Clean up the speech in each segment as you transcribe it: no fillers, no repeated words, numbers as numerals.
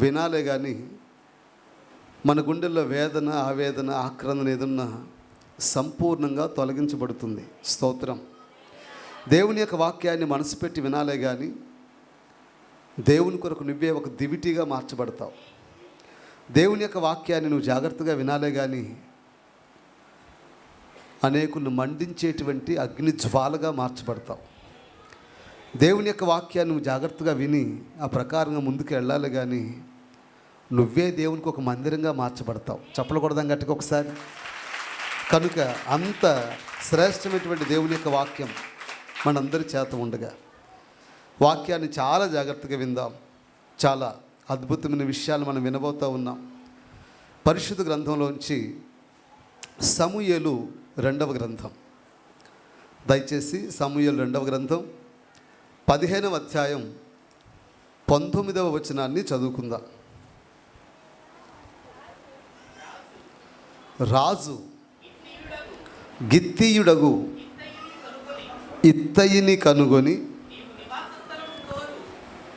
వినాలే కానీ మన గుండెల్లో వేదన, ఆవేదన, ఆక్రందన ఏదన్నా సంపూర్ణంగా తొలగించబడుతుంది. స్తోత్రం. దేవుని యొక్క వాక్యాన్ని మనసు పెట్టి వినాలే కానీ దేవుని కొరకు నువ్వే ఒక దివిటీగా మార్చబడతావు. దేవుని యొక్క వాక్యాన్ని నువ్వు జాగ్రత్తగా వినాలే కానీ అనేకులను మండించేటువంటి అగ్ని జ్వాలగా మార్చబడతావు. దేవుని యొక్క వాక్యాన్ని నువ్వు జాగ్రత్తగా విని ఆ ప్రకారంగా ముందుకు వెళ్ళాలి కానీ నువ్వే దేవునికి ఒక మందిరంగా మార్చబడతావు. చెప్పకూడదాం గట్టిగా ఒకసారి. కనుక అంత శ్రేష్టమైనటువంటి దేవుని యొక్క వాక్యం మనందరి చేత ఉండగా వాక్యాన్ని చాలా జాగ్రత్తగా విందాం. చాలా అద్భుతమైన విషయాలు మనం వినబోతూ ఉన్నాం. పరిశుద్ధ గ్రంథంలోంచి సమూయేలు 2వ గ్రంథం. దయచేసి సమూయేలు 2వ గ్రంథం 15వ అధ్యాయం 19వ వచనాన్ని చదువుకుందాం. రాజు గిత్తీయుడగు ఇత్తయిని కనుగొని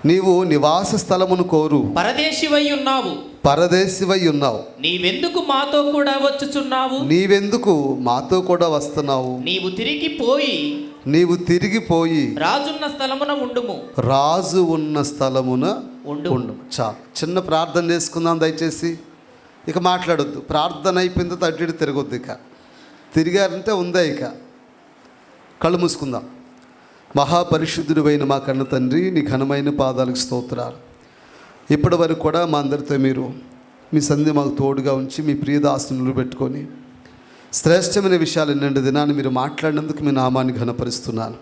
నీవు నివాస స్థలమును కోరు, పరదేశివై ఉన్నావు, నీవెందుకు మాతో కూడా వస్తున్నావు? నీవు తిరిగిపోయి రాజు ఉన్న స్థలమున ఉండుము. చాలు. చిన్న ప్రార్థన చేసుకుందాం దయచేసి. ఇక మాట్లాడొద్దు. ప్రార్థన అయిపోయిందో అడ్డు తిరగొద్దు. ఇక తిరిగారంటే ఉందా? ఇక కళ్ళు మూసుకుందాం. మహాపరిశుద్ధుడైన మా కన్న తండ్రి, నీ ఘనమైన పాదాలకు స్తోత్రాలు. ఇప్పటి వరకు కూడా మా అందరితో మీరు మీ సంధి మాకు తోడుగా ఉంచి మీ ప్రియదాసునులు పెట్టుకొని శ్రేష్టమైన విషయాలు ఎన్నండి దినాన్ని మీరు మాట్లాడినందుకు మీ నామాన్ని ఘనపరుస్తున్నాను.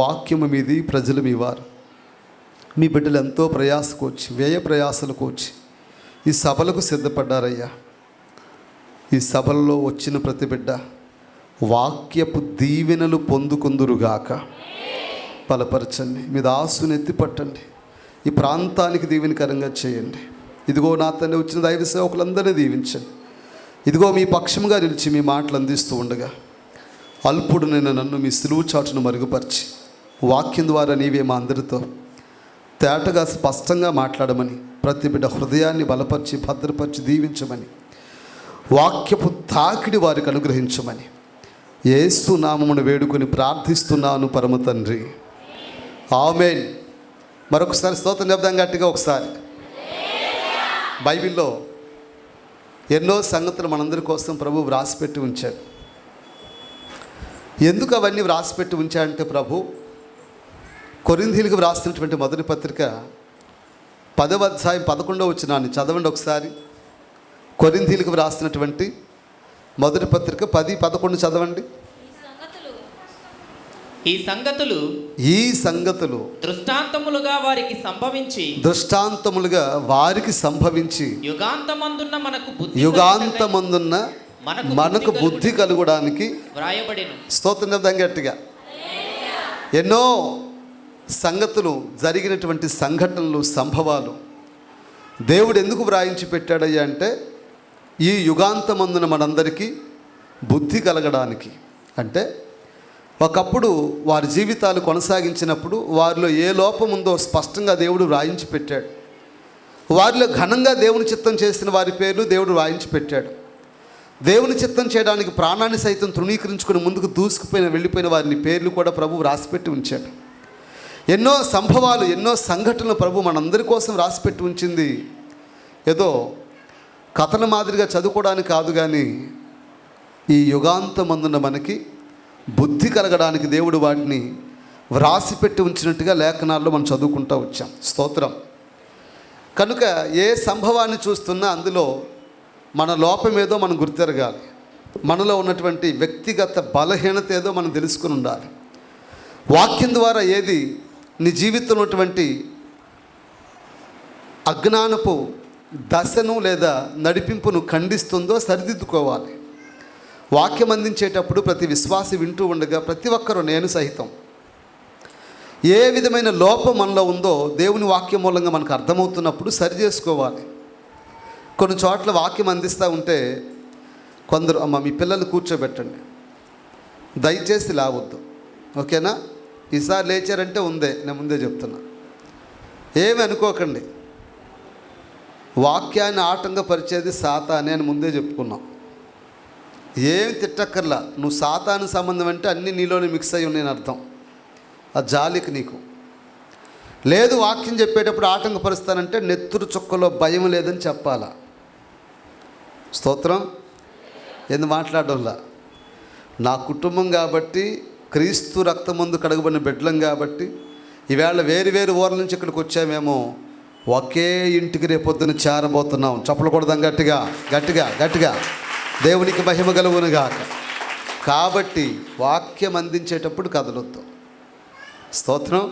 వాక్యము మీది, ప్రజలు మీ వారు. మీ బిడ్డలు ఎంతో ప్రయాసకొచ్చి, వ్యయ ప్రయాసలకు వచ్చి ఈ సభలకు సిద్ధపడ్డారయ్యా. ఈ సభల్లో వచ్చిన ప్రతి బిడ్డ వాక్యపు దీవెనలు పొందుకుందురుగాక. బలపరచండి, మీ దాసుని ఎత్తిపట్టండి, ఈ ప్రాంతానికి దీవెనకరంగా చేయండి. ఇదిగో నా తండ్రి వచ్చిన దైవ సేవకులందరినీ దీవించండి. ఇదిగో మీ పక్షంగా నిలిచి మీ మాటలు అందిస్తూ ఉండగా అల్పుడు నేను నన్ను మీ సిలువు చాటును మరుగుపరిచి వాక్యం ద్వారా నీవే మా అందరితో తేటగా స్పష్టంగా మాట్లాడమని, ప్రతి బిడ్డ హృదయాన్ని బలపరిచి భద్రపరిచి దీవించమని, వాక్యపు తాకిడి వారికి అనుగ్రహించమని యేసు నామమును వేడుకొని ప్రార్థిస్తున్నాను పరమ తండ్రి. ఆమేన్. మరొకసారి స్తోత్రం చెప్దాం గట్టిగా ఒకసారి. బైబిల్లో ఎన్నో సంగతులు మనందరి కోసం ప్రభు వ్రాసిపెట్టి ఉంచాడు. ఎందుకు అవన్నీ వ్రాసిపెట్టి ఉంచాడంటే ప్రభు కొరింథీయులకు వ్రాసినటువంటి మొదటి పత్రిక 10వ అధ్యాయం 11వ వచనాన్ని చదవండి ఒకసారి. కొరింథీయులకు వ్రాసినటువంటి మొదటి పత్రిక 10:11 చదవండి. ఈ సంగతులు దృష్టాంతములుగా వారికి సంభవించి యుగాంతమందున్న మనకు బుద్ధి కలుగడానికి వ్రాయబడెను. స్తోత్రం చెప్దాం గట్టిగా. ఎన్నో సంగతులు, జరిగినటువంటి సంఘటనలు, సంభవాలు దేవుడు ఎందుకు వ్రాయించి పెట్టాడయ్యా అంటే ఈ యుగాంతమందున మనందరికీ బుద్ధి కలగడానికి. అంటే ఒకప్పుడు వారి జీవితాలు కొనసాగించినప్పుడు వారిలో ఏ లోపం ఉందో స్పష్టంగా దేవుడు వ్రాయించి పెట్టాడు. వారిలో ఘనంగా దేవుని చిత్తం చేసిన వారి పేర్లు దేవుడు వ్రాయించి పెట్టాడు. దేవుని చిత్తం చేయడానికి ప్రాణాన్ని సైతం తృణీకరించుకుని ముందుకు వెళ్ళిపోయిన వారిని పేర్లు కూడా ప్రభు రాసిపెట్టి ఉంచాడు. ఎన్నో సంభవాలు, ఎన్నో సంఘటనలు ప్రభు మనందరి కోసం రాసిపెట్టి ఉంచింది. ఏదో కథల మాదిరిగా చదువుకోవడానికి కాదు, కానీ ఈ యుగాంతమందున మనకి బుద్ధి కలగడానికి దేవుడు వాటిని వ్రాసిపెట్టి ఉంచినట్టుగా లేఖనాల్లో మనం చదువుకుంటూ వచ్చాం. స్తోత్రం. కనుక ఏ సంభవాన్ని చూస్తున్నా అందులో మన లోపం ఏదో మనం గుర్తెరగాలి. మనలో ఉన్నటువంటి వ్యక్తిగత బలహీనత ఏదో మనం తెలుసుకుని ఉండాలి. వాక్యం ద్వారా ఏది నీ జీవితంలో ఉన్నటువంటి అజ్ఞానపు దశను లేదా నడిపింపును ఖండిస్తుందో సరిదిద్దుకోవాలి. వాక్యం అందించేటప్పుడు ప్రతి విశ్వాసి వింటూ ఉండగా ప్రతి ఒక్కరూ, నేను సహితం, ఏ విధమైన లోపం మనలో ఉందో దేవుని వాక్యం మూలంగా మనకు అర్థమవుతున్నప్పుడు సరి చేసుకోవాలి. కొన్ని చోట్ల వాక్యం అందిస్తూ ఉంటే కొందరు, అమ్మ మీ పిల్లలు కూర్చోబెట్టండి, దయచేసి లేవద్దు, ఓకేనా, ఈసారి లేచారంటే ఉందే, నేను ముందే చెప్తున్నా, ఏమి అనుకోకండి, వాక్యాన్ని ఆటంకపరిచేది సాతానే అని ముందే చెప్పుకున్నాం. ఏమి తిట్టక్కర్లా, నువ్వు సాతాను సంబంధం అంటే అన్నీ నీలోనే మిక్స్ అయ్యి ఉన్నాయని అర్థం. ఆ జాలికి నీకు లేదు. వాక్యం చెప్పేటప్పుడు ఆటంకపరుస్తానంటే నెత్తురు చుక్కలో భయం లేదని చెప్పాలా. స్తోత్రం. ఎందుకు మాట్లాడడంలా? నా కుటుంబం కాబట్టి, క్రీస్తు రక్తమందు కడగబడిన బిడ్డలం కాబట్టి, ఈవేళ వేరు వేరు ఊర్ల నుంచి ఇక్కడికి వచ్చామేమో, ఒకే ఇంటికి రేపొద్దున చేరబోతున్నాం. చప్పలు కొడదాం గట్టిగా గట్టిగా గట్టిగా. దేవునికి మహిమ కలుగునుగాక. కాబట్టి వాక్యం అందించేటప్పుడు కదలొద్దు. స్తోత్రం.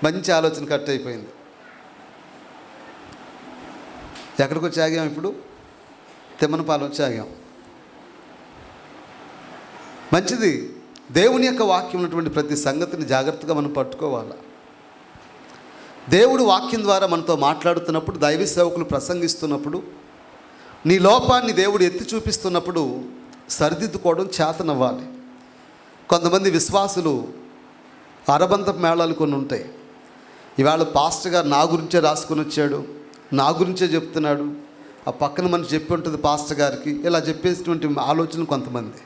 మంచి ఆలోచన కట్ అయిపోయింది. ఎక్కడికి వచ్చి ఆగాం? ఇప్పుడు తిమ్మనపాలెం వచ్చి ఆగాం. మంచిది. దేవుని యొక్క వాక్యం ఉన్నటువంటి ప్రతి సంగతిని జాగ్రత్తగా మనం పట్టుకోవాలి. దేవుడు వాక్యం ద్వారా మనతో మాట్లాడుతున్నప్పుడు, దైవ సేవకులు ప్రసంగిస్తున్నప్పుడు, నీ లోపాన్ని దేవుడు ఎత్తి చూపిస్తున్నప్పుడు సరిదిద్దుకోవడం చేతనవ్వాలి. కొంతమంది విశ్వాసులు అరబంధపు మేళాలు కొన్ని ఉంటాయి. ఇవాళ పాస్టర్ గారు నా గురించే రాసుకొని వచ్చాడు, నా గురించే చెప్తున్నాడు, ఆ పక్కన మనిషి చెప్పి ఉంటుంది పాస్టర్ గారికి, ఇలా చెప్పేసినటువంటి ఆలోచనలు కొంతమంది.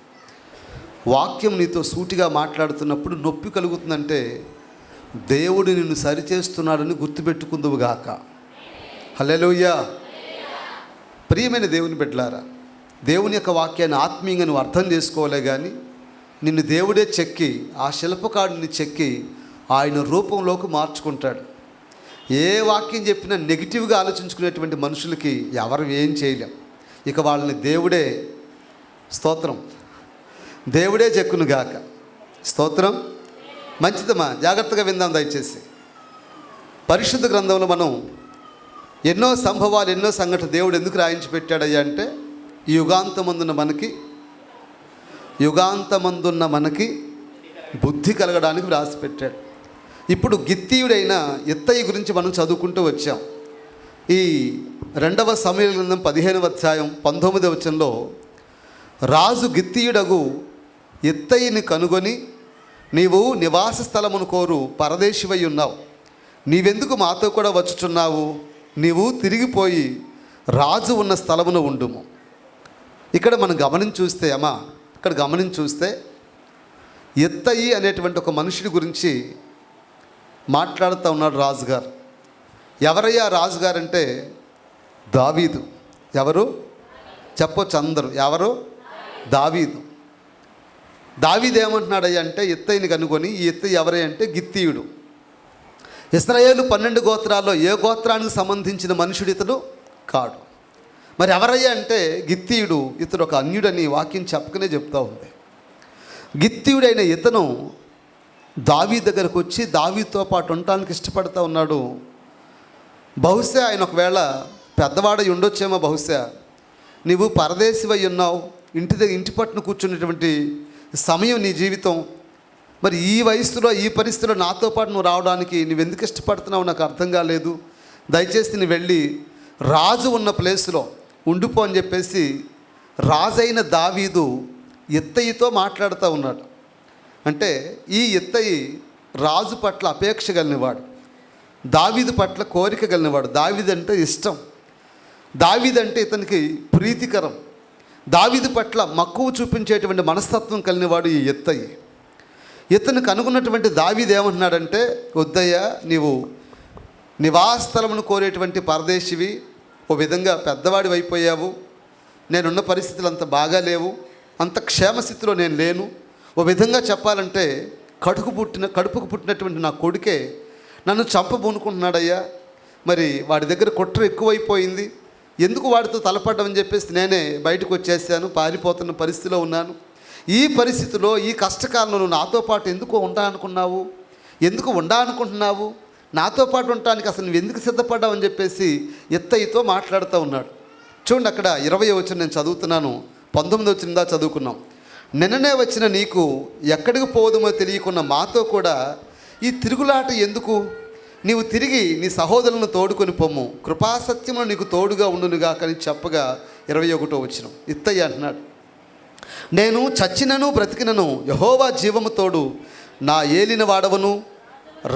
వాక్యం నీతో సూటిగా మాట్లాడుతున్నప్పుడు నొప్పి కలుగుతుందంటే దేవుడు నిన్ను సరిచేస్తున్నాడని గుర్తుపెట్టుకుందువుగాక. హల్లెలూయా. ప్రియమైన దేవుని బిడ్డలారా, దేవుని యొక్క వాక్యాన్ని ఆత్మీయంగా నువ్వు అర్థం చేసుకోలే కానీ నిన్ను దేవుడే చెక్కి, ఆ శిల్పకారుడిని చెక్కి ఆయన రూపంలోకి మార్చుకుంటాడు. ఏ వాక్యం చెప్పినా నెగిటివ్గా ఆలోచించుకునేటువంటి మనుషులకి ఎవరు ఏం చేయలేం. ఇక వాళ్ళని దేవుడే, స్తోత్రం, దేవుడే చెక్కునుగాక. స్తోత్రం. మంచిదమ్మా, జాగ్రత్తగా విందాం దయచేసి. పరిశుద్ధ గ్రంథంలో మనం ఎన్నో సంభవాలు, ఎన్నో సంఘటన దేవుడు ఎందుకు రాయించి పెట్టాడయ్యా అంటే, యుగాంతమందున్న మనకి బుద్ధి కలగడానికి రాసి పెట్టాడు. ఇప్పుడు గిత్తీయుడైన ఇత్తయి గురించి మనం చదువుకుంటూ వచ్చాం. ఈ 2వ సమూయేలు గ్రంథం 15వ అధ్యాయం 19వ వచనంలో, రాజు గిత్తీయుడగు ఇత్తయిని కనుగొని, నీవు నివాస స్థలమును కోరు పరదేశివై ఉన్నావు, నీవెందుకు మాతో కూడా వచ్చుచున్నావు? నీవు తిరిగిపోయి రాజు ఉన్న స్థలమును ఉండుము. ఇక్కడ మనం గమనించి చూస్తే ఇత్తయి అనేటువంటి ఒక మనుషుడి గురించి మాట్లాడుతూ ఉన్నాడు రాజుగారు. ఎవరయ్యా రాజుగారు అంటే దావీదు. ఎవరు చెప్పొచ్చు అందరూ? ఎవరు? దావీదు. దావీదు ఏమంటున్నాడయ్యా అంటే, ఇత్తయిని కనుగొని, ఈ ఇత్తయి ఎవరై అంటే గిత్తీయుడు. ఇశ్రాయేలు 12 గోత్రాల్లో ఏ గోత్రానికి సంబంధించిన మనుషుడు ఇతడు కాడు. మరి ఎవరయ్యా అంటే గిత్తీయుడు. ఇతడు ఒక అన్యుడని వాక్యం చెప్పకనే చెప్తూ ఉంది. గిత్తీయుడైన ఇతను దావీదు దగ్గరకు వచ్చి దావీదుతో పాటు ఉండటానికి ఇష్టపడుతూ ఉన్నాడు. బహుశా ఆయన ఒకవేళ పెద్దవాడై ఉండొచ్చేమో. బహుశా నీవు పరదేశివై ఉన్నావు, ఇంటి పట్టున కూర్చున్నటువంటి సమయం నీ జీవితం. మరి ఈ వయసులో, ఈ పరిస్థితిలో నాతో పాటు నువ్వు రావడానికి నువ్వెందుకు ఇష్టపడుతున్నావు నాకు అర్థం కాలేదు. దయచేసి నువ్వు వెళ్ళి రాజు ఉన్న ప్లేస్లో ఉండిపో అని చెప్పేసి రాజైన దావీదు ఇత్తయితో మాట్లాడుతూ ఉన్నాడు. అంటే ఈ ఇత్తయి రాజు పట్ల అపేక్ష కలిగినవాడు, దావీదు పట్ల కోరిక కలిగినవాడు. దావీదు అంటే ఇష్టం, దావీదు అంటే ఇతనికి ప్రీతికరం, దావీదు పట్ల మక్కువ చూపించేటువంటి మనస్తత్వం కలిగినవాడు ఈ ఇత్తయి. ఇతను కనుగొన్నటువంటి దావీదు ఏమంటున్నాడంటే, వద్దయ్యా, నీవు నివాసస్థలమును కోరేటువంటి పరదేశివి, ఓ విధంగా పెద్దవాడివి అయిపోయావు, నేనున్న పరిస్థితులు అంత బాగా లేవు, అంత క్షేమస్థితిలో నేను లేను. ఓ విధంగా చెప్పాలంటే కడుపుకు పుట్టినటువంటి నా కొడుకే నన్ను చంపబూనుకుంటున్నాడయ్యా. మరి వాడి దగ్గర కుట్ర ఎక్కువైపోయింది, ఎందుకు వాడితో తలపడ్డామని చెప్పేసి నేనే బయటకు వచ్చేసాను, పారిపోతున్న పరిస్థితిలో ఉన్నాను. ఈ పరిస్థితిలో, ఈ కష్టకాలంలో నువ్వు నాతో పాటు ఎందుకు ఉండాలనుకుంటున్నావు, నాతో పాటు ఉండటానికి అసలు నువ్వు ఎందుకు సిద్ధపడ్డావు అని చెప్పేసి ఇత్తయితో మాట్లాడుతూ ఉన్నాడు. చూడండి, అక్కడ 20వ వచనం నేను చదువుతున్నాను, 19వ వచనం దా చదువుకున్నాం. నిన్ననే వచ్చిన నీకు ఎక్కడికి పోదుమో తెలియకున్న మాతో కూడా ఈ తిరుగులాట ఎందుకు? నీవు తిరిగి నీ సహోదరులను తోడుకొని పొమ్ము, కృపాసత్యమును నీకు తోడుగా ఉండునుగా అని చెప్పగా 21వ వచనం ఇత్తయి అంటున్నాడు, నేను చచ్చినను బ్రతికినను యెహోవా జీవము తోడు నా ఏలిన వాడవను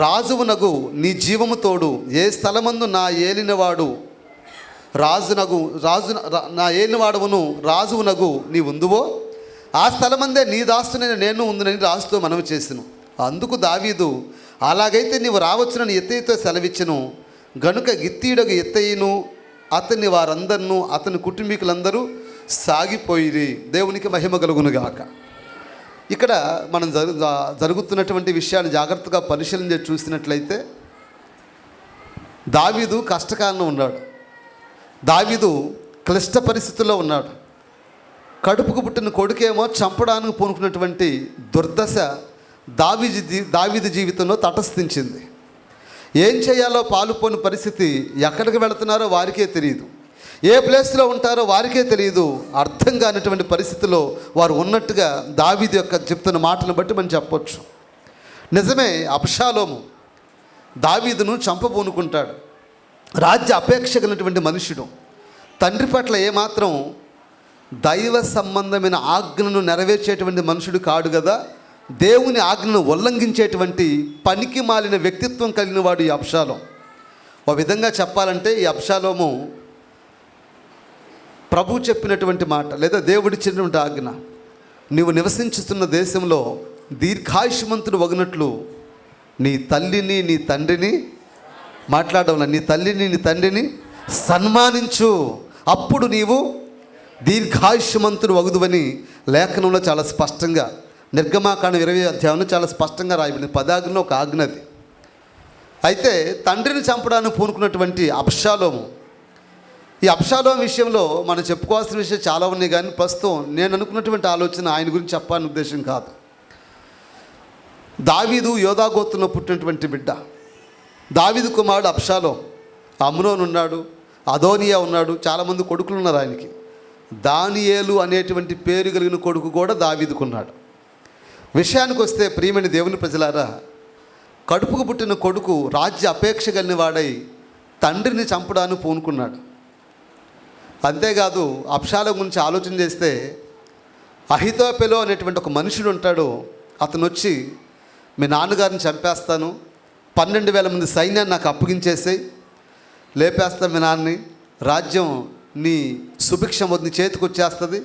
రాజువునగు నీ జీవము తోడు ఏ స్థలమందు నా ఏలినవాడు నా ఏలినవాడవును రాజువునగు నీ ఉందువో ఆ స్థలమందే నీ దాస్తునైన నేను ఉందునని రాజుతో మనవి చేసెను. అందుకు దావీదు, అలాగైతే నీవు రావచ్చునని ఎత్తయితో సెలవిచ్చెను. గనుక గిత్తీయుడగు ఎత్తయిను అతని వారందరినూ అతని కుటుంబీకులందరూ సాగిపోయిరి. దేవునికి మహిమ కలుగునుగాక. ఇక్కడ మనం జరుగుతున్నటువంటి విషయాన్ని జాగ్రత్తగా పరిశీలన చేసి చూసినట్లయితే దావీదు కష్టకాలంలో ఉన్నాడు. దావీదు క్లిష్ట పరిస్థితుల్లో ఉన్నాడు. కడుపుకు పుట్టిన కొడుకేమో చంపడానికి పూనుకున్నటువంటి దుర్దశ దావీదు జీవితంలో తటస్థించింది. ఏం చేయాలో పాలుపోని పరిస్థితి, ఎక్కడికి వెళుతున్నారో వారికే తెలియదు, ఏ ప్లేస్లో ఉంటారో వారికే తెలియదు. అర్థం కానిటువంటి పరిస్థితిలో వారు ఉన్నట్టుగా దావీదు యొక్క చెప్తున్న మాటలను బట్టి మనం చెప్పొచ్చు. నిజమే, అబ్షాలోము దావీదును చంపబూనుకుంటాడు. రాజ్య అపేక్ష కలిగినటువంటి మనుషుడు, తండ్రి పట్ల ఏమాత్రం దైవ సంబంధమైన ఆజ్ఞను నెరవేర్చేటువంటి మనుషుడు కాడు కదా. దేవుని ఆజ్ఞను ఉల్లంఘించేటువంటి పనికి మాలిన వ్యక్తిత్వం కలిగిన వాడు ఈ అబ్షాలోము. ఒక విధంగా చెప్పాలంటే ఈ అబ్షాలోము ప్రభు చెప్పినటువంటి మాట లేదా దేవుడిచ్చినటువంటి ఆజ్ఞ, నీవు నివసించుతున్న దేశంలో దీర్ఘాయుష్మంతుడు వగినట్లు నీ తల్లిని నీ తండ్రిని మాట్లాడడం, నీ తల్లిని నీ తండ్రిని సన్మానించు, అప్పుడు నీవు దీర్ఘాయుష్మంతుడు వగుదువని లేఖనంలో చాలా స్పష్టంగా, నిర్గమాకాండం 20 అధ్యాయంలో చాలా స్పష్టంగా రాయబడింది. పదాజ్ఞలో ఒక ఆజ్ఞది. అయితే తండ్రిని చంపడానికి పూనుకున్నటువంటి అబ్షాలోము, ఈ అబ్షాలోము విషయంలో మనం చెప్పుకోవాల్సిన విషయం చాలా ఉన్నాయి. కానీ ప్రస్తుతం నేను అనుకున్నటువంటి ఆలోచన ఆయన గురించి చెప్పాలని ఉద్దేశం కాదు. దావీదు యోధా గోత్రంలో పుట్టినటువంటి బిడ్డ. దావీదు కుమారుడు అబ్షాలోము. అమ్నోను ఉన్నాడు, అదోనియా ఉన్నాడు, చాలామంది కొడుకులు ఉన్నారు ఆయనకి. దానియేలు అనేటువంటి పేరు కలిగిన కొడుకు కూడా దావీదుకున్నాడు. విషయానికి వస్తే ప్రియమైన దేవుని ప్రజలారా, కడుపుకు పుట్టిన కొడుకు రాజ్య అపేక్ష కలిగిన వాడై తండ్రిని చంపడానికి పూనుకున్నాడు. అంతేకాదు, అబ్షాలోము గురించి ఆలోచన చేస్తే అహితోపెలో అనేటువంటి ఒక మనుషుడు ఉంటాడు. అతను వచ్చి, మీ నాన్నగారిని చంపేస్తాను, 12,000 మంది సైన్యాన్ని నాకు అప్పగించేసేయి, లేపేస్తాను మీ నాన్నని, రాజ్యం నీ సుభిక్షం నీ చేతికి వచ్చేస్తుంది,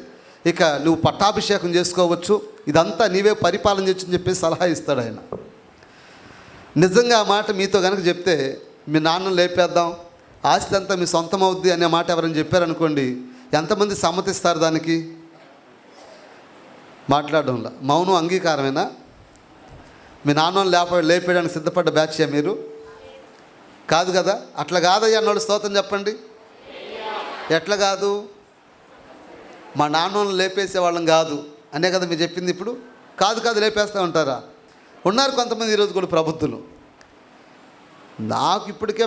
ఇక నువ్వు పట్టాభిషేకం చేసుకోవచ్చు, ఇదంతా నీవే పరిపాలన చేయొచ్చు అని చెప్పి సలహా ఇస్తాడు ఆయన. నిజంగా ఆ మాట మీతో కనుక చెప్తే, మీ నాన్నను లేపేద్దాం, ఆస్తి అంతా మీ సొంతం అవుద్ది అనే మాట ఎవరైనా చెప్పారనుకోండి, ఎంతమంది సమ్మతిస్తారు దానికి? మాట్లాడడంలో మౌనం అంగీకారమేనా? మీ నాన్నను లేపేయడానికి సిద్ధపడ్డ బ్యాచ్యా మీరు? కాదు కదా. అట్లా కాదయ్యా అన్నోళ్ళు స్తోత్రం చెప్పండి. ఎట్లా కాదు? మా నాన్నను లేపేసేవాళ్ళం కాదు అనే కదా మీరు చెప్పింది. ఇప్పుడు కాదు లేపేస్తూ ఉంటారా? ఉన్నారు కొంతమంది ఈరోజు కూడా ప్రబుద్ధులు. నాకు ఇప్పటికే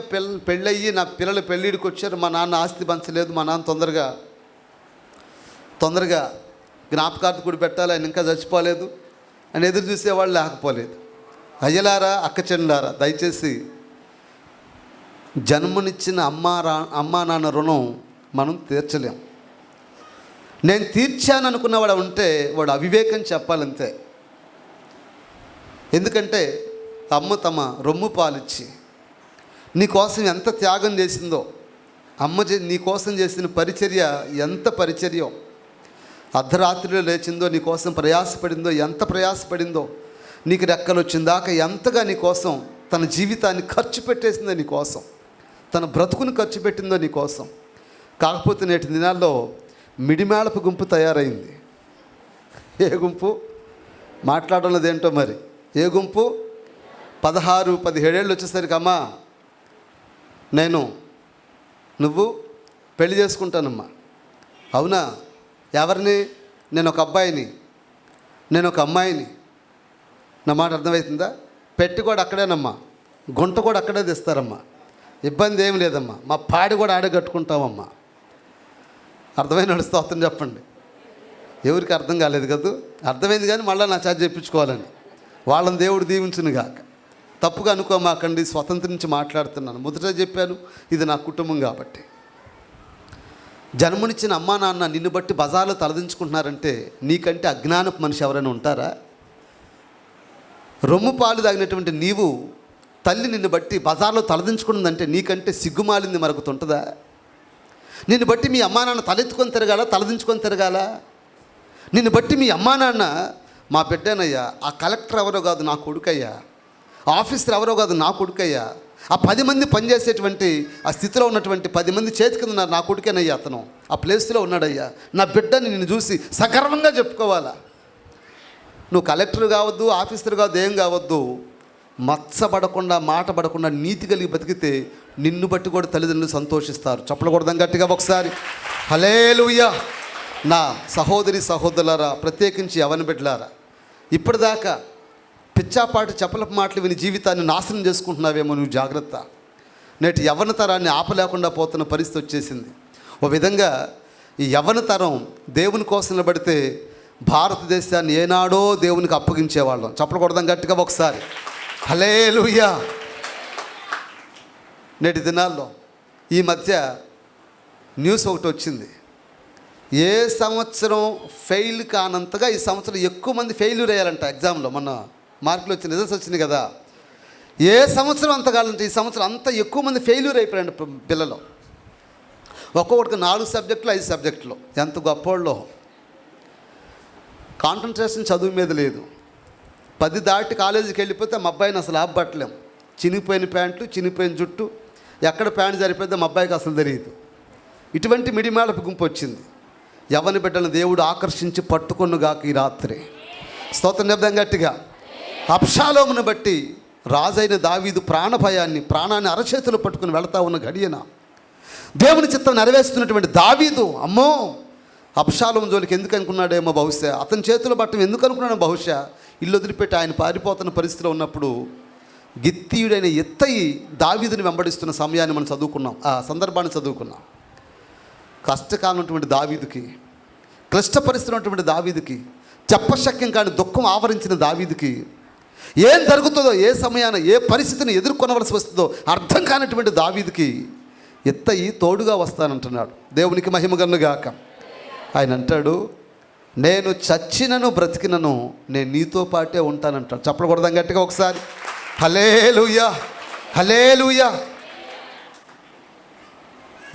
పెళ్ళయ్యి నా పిల్లలు పెళ్ళిడికి వచ్చారు, మా నాన్న ఆస్తి పంచలేదు, మా నాన్న తొందరగా జ్ఞాపకార్థ కూడా పెట్టాలి, ఆయన ఇంకా చచ్చిపోలేదు అని ఎదురు చూసేవాళ్ళు లేకపోలేదు. అయ్యలారా, అక్క చెల్లారా, దయచేసి జన్మనిచ్చిన అమ్మా నాన్న రుణం మనం తీర్చలేం. నేను తీర్చాను అనుకున్నవాడు ఉంటే వాడు అవివేకం చెప్పాలంతే. ఎందుకంటే అమ్మ తమ రొమ్ము పాలిచ్చి నీకోసం ఎంత త్యాగం చేసిందో, అమ్మ నీకోసం చేసిన పరిచర్య ఎంత పరిచర్యో, అర్ధరాత్రిలో లేచిందో నీకోసం ప్రయాసపడిందో, ఎంత ప్రయాసపడిందో, నీకు రెక్కలు వచ్చిందాక ఎంతగా నీకోసం తన జీవితాన్ని ఖర్చు పెట్టేసిందో నీకోసం, తన బ్రతుకుని ఖర్చు పెట్టిందో నీకోసం. కాకపోతే నేటి దినాల్లో మిడిమేళపు గుంపు తయారైంది. ఏ గుంపు? మాట్లాడడం ఏంటో మరి. ఏ గుంపు? 16-17 ఏళ్ళు వచ్చేసరికి, అమ్మా నువ్వు పెళ్లి చేసుకుంటానమ్మా. అవునా? ఎవరిని? నేను ఒక అబ్బాయిని, నేను ఒక అమ్మాయిని. నా మాట అర్థమవుతుందా? పెట్టి కూడా అక్కడేనమ్మా, గుంట కూడా అక్కడే తెస్తారమ్మా, ఇబ్బంది ఏమి లేదమ్మా, మా పాడి కూడా ఆడే కట్టుకుంటామమ్మా. అర్థమైన స్తోత్రం చెప్పండి. ఎవరికి అర్థం కాలేదు కదా? అర్థమైంది కానీ మళ్ళీ నా చేత చెప్పించుకోవాలని. వాళ్ళని దేవుడు దీవించును గాక. తప్పుగా అనుకోమాకండి, స్వతంత్రం నుంచి మాట్లాడుతున్నాను. మొదట చెప్పాను, ఇది నా కుటుంబం కాబట్టి. జన్మనిచ్చిన అమ్మా నాన్న నిన్ను బట్టి బజార్లో తలదించుకుంటున్నారంటే నీకంటే అజ్ఞానపు మనిషి ఎవరైనా ఉంటారా? రొమ్ము పాలు తాగినటువంటి నీవు తల్లి నిన్ను బట్టి బజార్లో తలదించుకున్నదంటే నీకంటే సిగ్గుమాలింది మరొకటి ఉంటుందా? నిన్ను బట్టి మీ అమ్మా నాన్న తలెత్తుకొని తిరగాల, తలదించుకొని తిరగాల? నిన్ను బట్టి మీ అమ్మా నాన్న మా బిడ్డనయ్యా, ఆ కలెక్టర్ ఎవరో కాదు నా కొడుకయ్యా, ఆఫీసర్ ఎవరో కాదు నా కొడుకయ్యా, ఆ 10 మంది పనిచేసేటువంటి ఆ స్థితిలో ఉన్నటువంటి 10 మంది చేతి కింద ఉన్నారు, నా కొడుకేనయ్యా, అతను ఆ ప్లేస్లో ఉన్నాడయ్యా, నా బిడ్డని నిన్ను చూసి సగర్వంగా చెప్పుకోవాలా. నువ్వు కలెక్టర్ కావద్దు, ఆఫీసర్ కావద్దు, ఏం కావద్దు, మచ్చబడకుండా మాట పడకుండా నీతి కలిగి బతికితే నిన్ను బట్టి కూడా తల్లిదండ్రులు సంతోషిస్తారు. చెప్పకూడదాం గట్టిగా ఒకసారి హల్లెలూయా. నా సహోదరి సహోదరులారా, ప్రత్యేకించి యవ్వన బిడ్డలారా, ఇప్పటిదాకా పిచ్చాపాటి చెప్పలపు మాటలు విని జీవితాన్ని నాశనం చేసుకుంటున్నావేమో, నువ్వు జాగ్రత్త. నేటి యవ్వన తరాన్ని ఆపలేకుండా పోతున్న పరిస్థితి వచ్చేసింది. ఓ విధంగా ఈ యవ్వన తరం దేవుని కోసం నిలబడితే భారతదేశాన్ని ఏనాడో దేవునికి అప్పగించేవాళ్ళం. చెప్పకూడదాం గట్టిగా ఒకసారి హల్లెలూయా. నేటి దినాల్లో ఈ మధ్య న్యూస్ ఒకటి వచ్చింది. ఏ సంవత్సరం ఫెయిల్ కానంతగా ఈ సంవత్సరం ఎక్కువ మంది ఫెయిల్యూర్ అయ్యారంట ఎగ్జామ్లో. మొన్న మార్కులు వచ్చిన రిజల్ట్స్ వచ్చినాయి కదా. ఏ సంవత్సరం అంత కావాలంటే ఈ సంవత్సరం అంత ఎక్కువ మంది ఫెయిల్యూర్ అయిపోయారంట పిల్లలు. ఒక్కొక్కటికి 4 సబ్జెక్టులు 5 సబ్జెక్టులు. ఎంత గొప్పోళ్ళో. కాన్సన్ట్రేషన్ చదువు మీద లేదు. 10 దాటి కాలేజీకి వెళ్ళిపోతే మా అబ్బాయిని అసలు ఆపబట్టలేం. చినిగిపోయిన ప్యాంట్లు, చినిగిపోయిన జుట్టు, ఎక్కడ ప్యాంట్ సరిపోతే మా అబ్బాయికి అసలు తెలియదు. ఇటువంటి మిడిమాలపు గుంపు వచ్చింది. యవ్వన బిడ్డలను దేవుడు ఆకర్షించి పట్టుకొనుగాక ఈ రాత్రి. స్తోత్రం చెప్దాం గట్టిగా. అబ్షాలోమును బట్టి రాజైన దావీదు ప్రాణాన్ని అరచేతులు పట్టుకుని వెళతా ఉన్న గడియన దేవుని చిత్తం నెరవేరుస్తున్నటువంటి దావీదు, అమ్మో అబ్షాలోము జోలికి ఎందుకు అనుకున్నాడేమో, బహుశా అతని చేతులు పట్టం ఎందుకు అనుకున్నాడో, బహుశా ఇల్లు వదిలిపెట్టి ఆయన పారిపోతున్న పరిస్థితిలో ఉన్నప్పుడు గిత్తీయుడైన ఇత్తయి దావీదుని వెంబడిస్తున్న సమయాన్ని మనం చదువుకున్నాం, ఆ సందర్భాన్ని చదువుకున్నాం. కష్టకాలం ఉన్నటువంటి దావీదుకి, క్లిష్ట పరిస్థితి ఉన్నటువంటి దావీదుకి, చెప్పశక్యం కాని దుఃఖం ఆవరించిన దావీదుకి, ఏం జరుగుతుందో, ఏ సమయాన ఏ పరిస్థితిని ఎదుర్కొనవలసి వస్తుందో అర్థం కానటువంటి దావీదుకి ఇత్తయి తోడుగా వస్తానంటున్నాడు. దేవునికి మహిమ కలుగుగాక. ఆయన అంటాడు, నేను చచ్చినను బ్రతికినను నేను నీతో పాటే ఉంటానంటాడు. చెప్పకూడదాం గట్టిగా ఒకసారి హల్లెలూయా, హల్లెలూయా.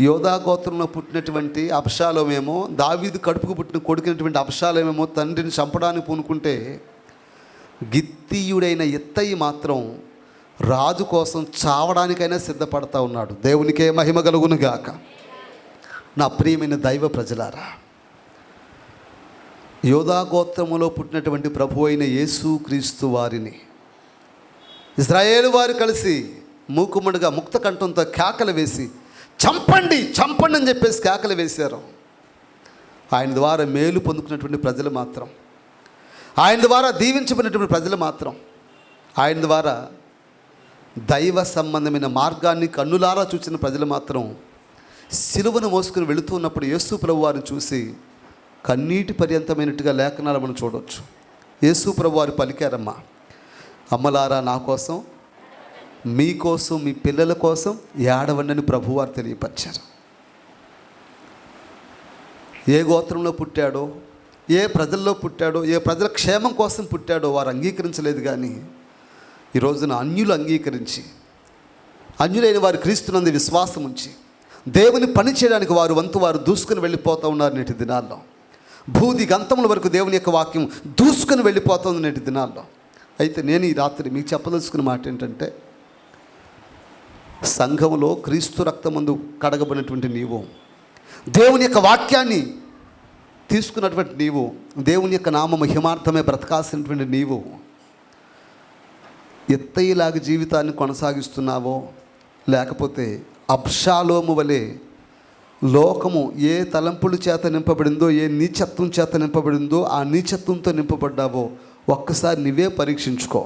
యోధా గోత్రంలో పుట్టినటువంటి అబ్షాలోమేమో, దావీదు కడుపుకు పుట్టిన కొడుకునటువంటి అబ్షాలోమేమో తండ్రిని చంపడానికి పూనుకుంటే, గిత్తీయుడైన ఇత్తయి మాత్రం రాజు కోసం చావడానికైనా సిద్ధపడతా ఉన్నాడు. దేవునికే మహిమ కలుగునుగాక. నా ప్రియమైన దైవ ప్రజలారా, యోధా గోత్రములో పుట్టినటువంటి ప్రభు అయిన యేసుక్రీస్తు వారిని ఇశ్రాయేలు వారు కలిసి మూకుమ్మడిగా ముక్త కంఠంతో కేకలు వేసి చంపండి చంపండి అని చెప్పేసి కేకలు వేశారు. ఆయన ద్వారా మేలు పొందుకున్నటువంటి ప్రజలు మాత్రం, ఆయన ద్వారా దీవించబడినటువంటి ప్రజలు మాత్రం, ఆయన ద్వారా దైవ సంబంధమైన మార్గాన్ని కన్నులారా చూసిన ప్రజలు మాత్రం సిలువను మోసుకుని వెళుతూ ఉన్నప్పుడు యేసు ప్రభు వారిని చూసి కన్నీటి పర్యంతమైనట్టుగా లేఖనాలు మనం చూడవచ్చు. యేసు ప్రభు వారు పలికారమ్మా, అమ్మలారా నా కోసం, మీకోసం, మీ పిల్లల కోసం ఏడవండని ప్రభువారు తెలియపరిచారు. ఏ గోత్రంలో పుట్టాడో, ఏ ప్రజల్లో పుట్టాడో, ఏ ప్రజల క్షేమం కోసం పుట్టాడో వారు అంగీకరించలేదు. కానీ ఈ రోజున అన్యులు అంగీకరించి, అన్యులైన వారు క్రీస్తునందు విశ్వాసం ఉంచి దేవుని పని చేయడానికి వారు వంతు వారు దూసుకుని వెళ్ళిపోతూ ఉన్నారు నేటి దినాల్లో. భూది గంతముల వరకు దేవుని యొక్క వాక్యం దూసుకుని వెళ్ళిపోతుంది నేటి దినాల్లో. అయితే నేను ఈ రాత్రి మీకు చెప్పదలుచుకున్న మాట ఏంటంటే, సంఘములో క్రీస్తు రక్తమందు కడగబడినటువంటి నీవు, దేవుని యొక్క వాక్యాన్ని తీసుకున్నటువంటి నీవు, దేవుని యొక్క నామ మహిమార్థమే బ్రతకాల్సినటువంటి నీవు ఎత్తయిలాగా జీవితాన్ని కొనసాగిస్తున్నావో, లేకపోతే అబ్షాలోము వలె లోకము ఏ తలంపుల చేత నింపబడిందో, ఏ నీచత్వం చేత నింపబడిందో ఆ నీచత్వంతో నింపబడ్డావో ఒక్కసారి నువ్వే పరీక్షించుకో.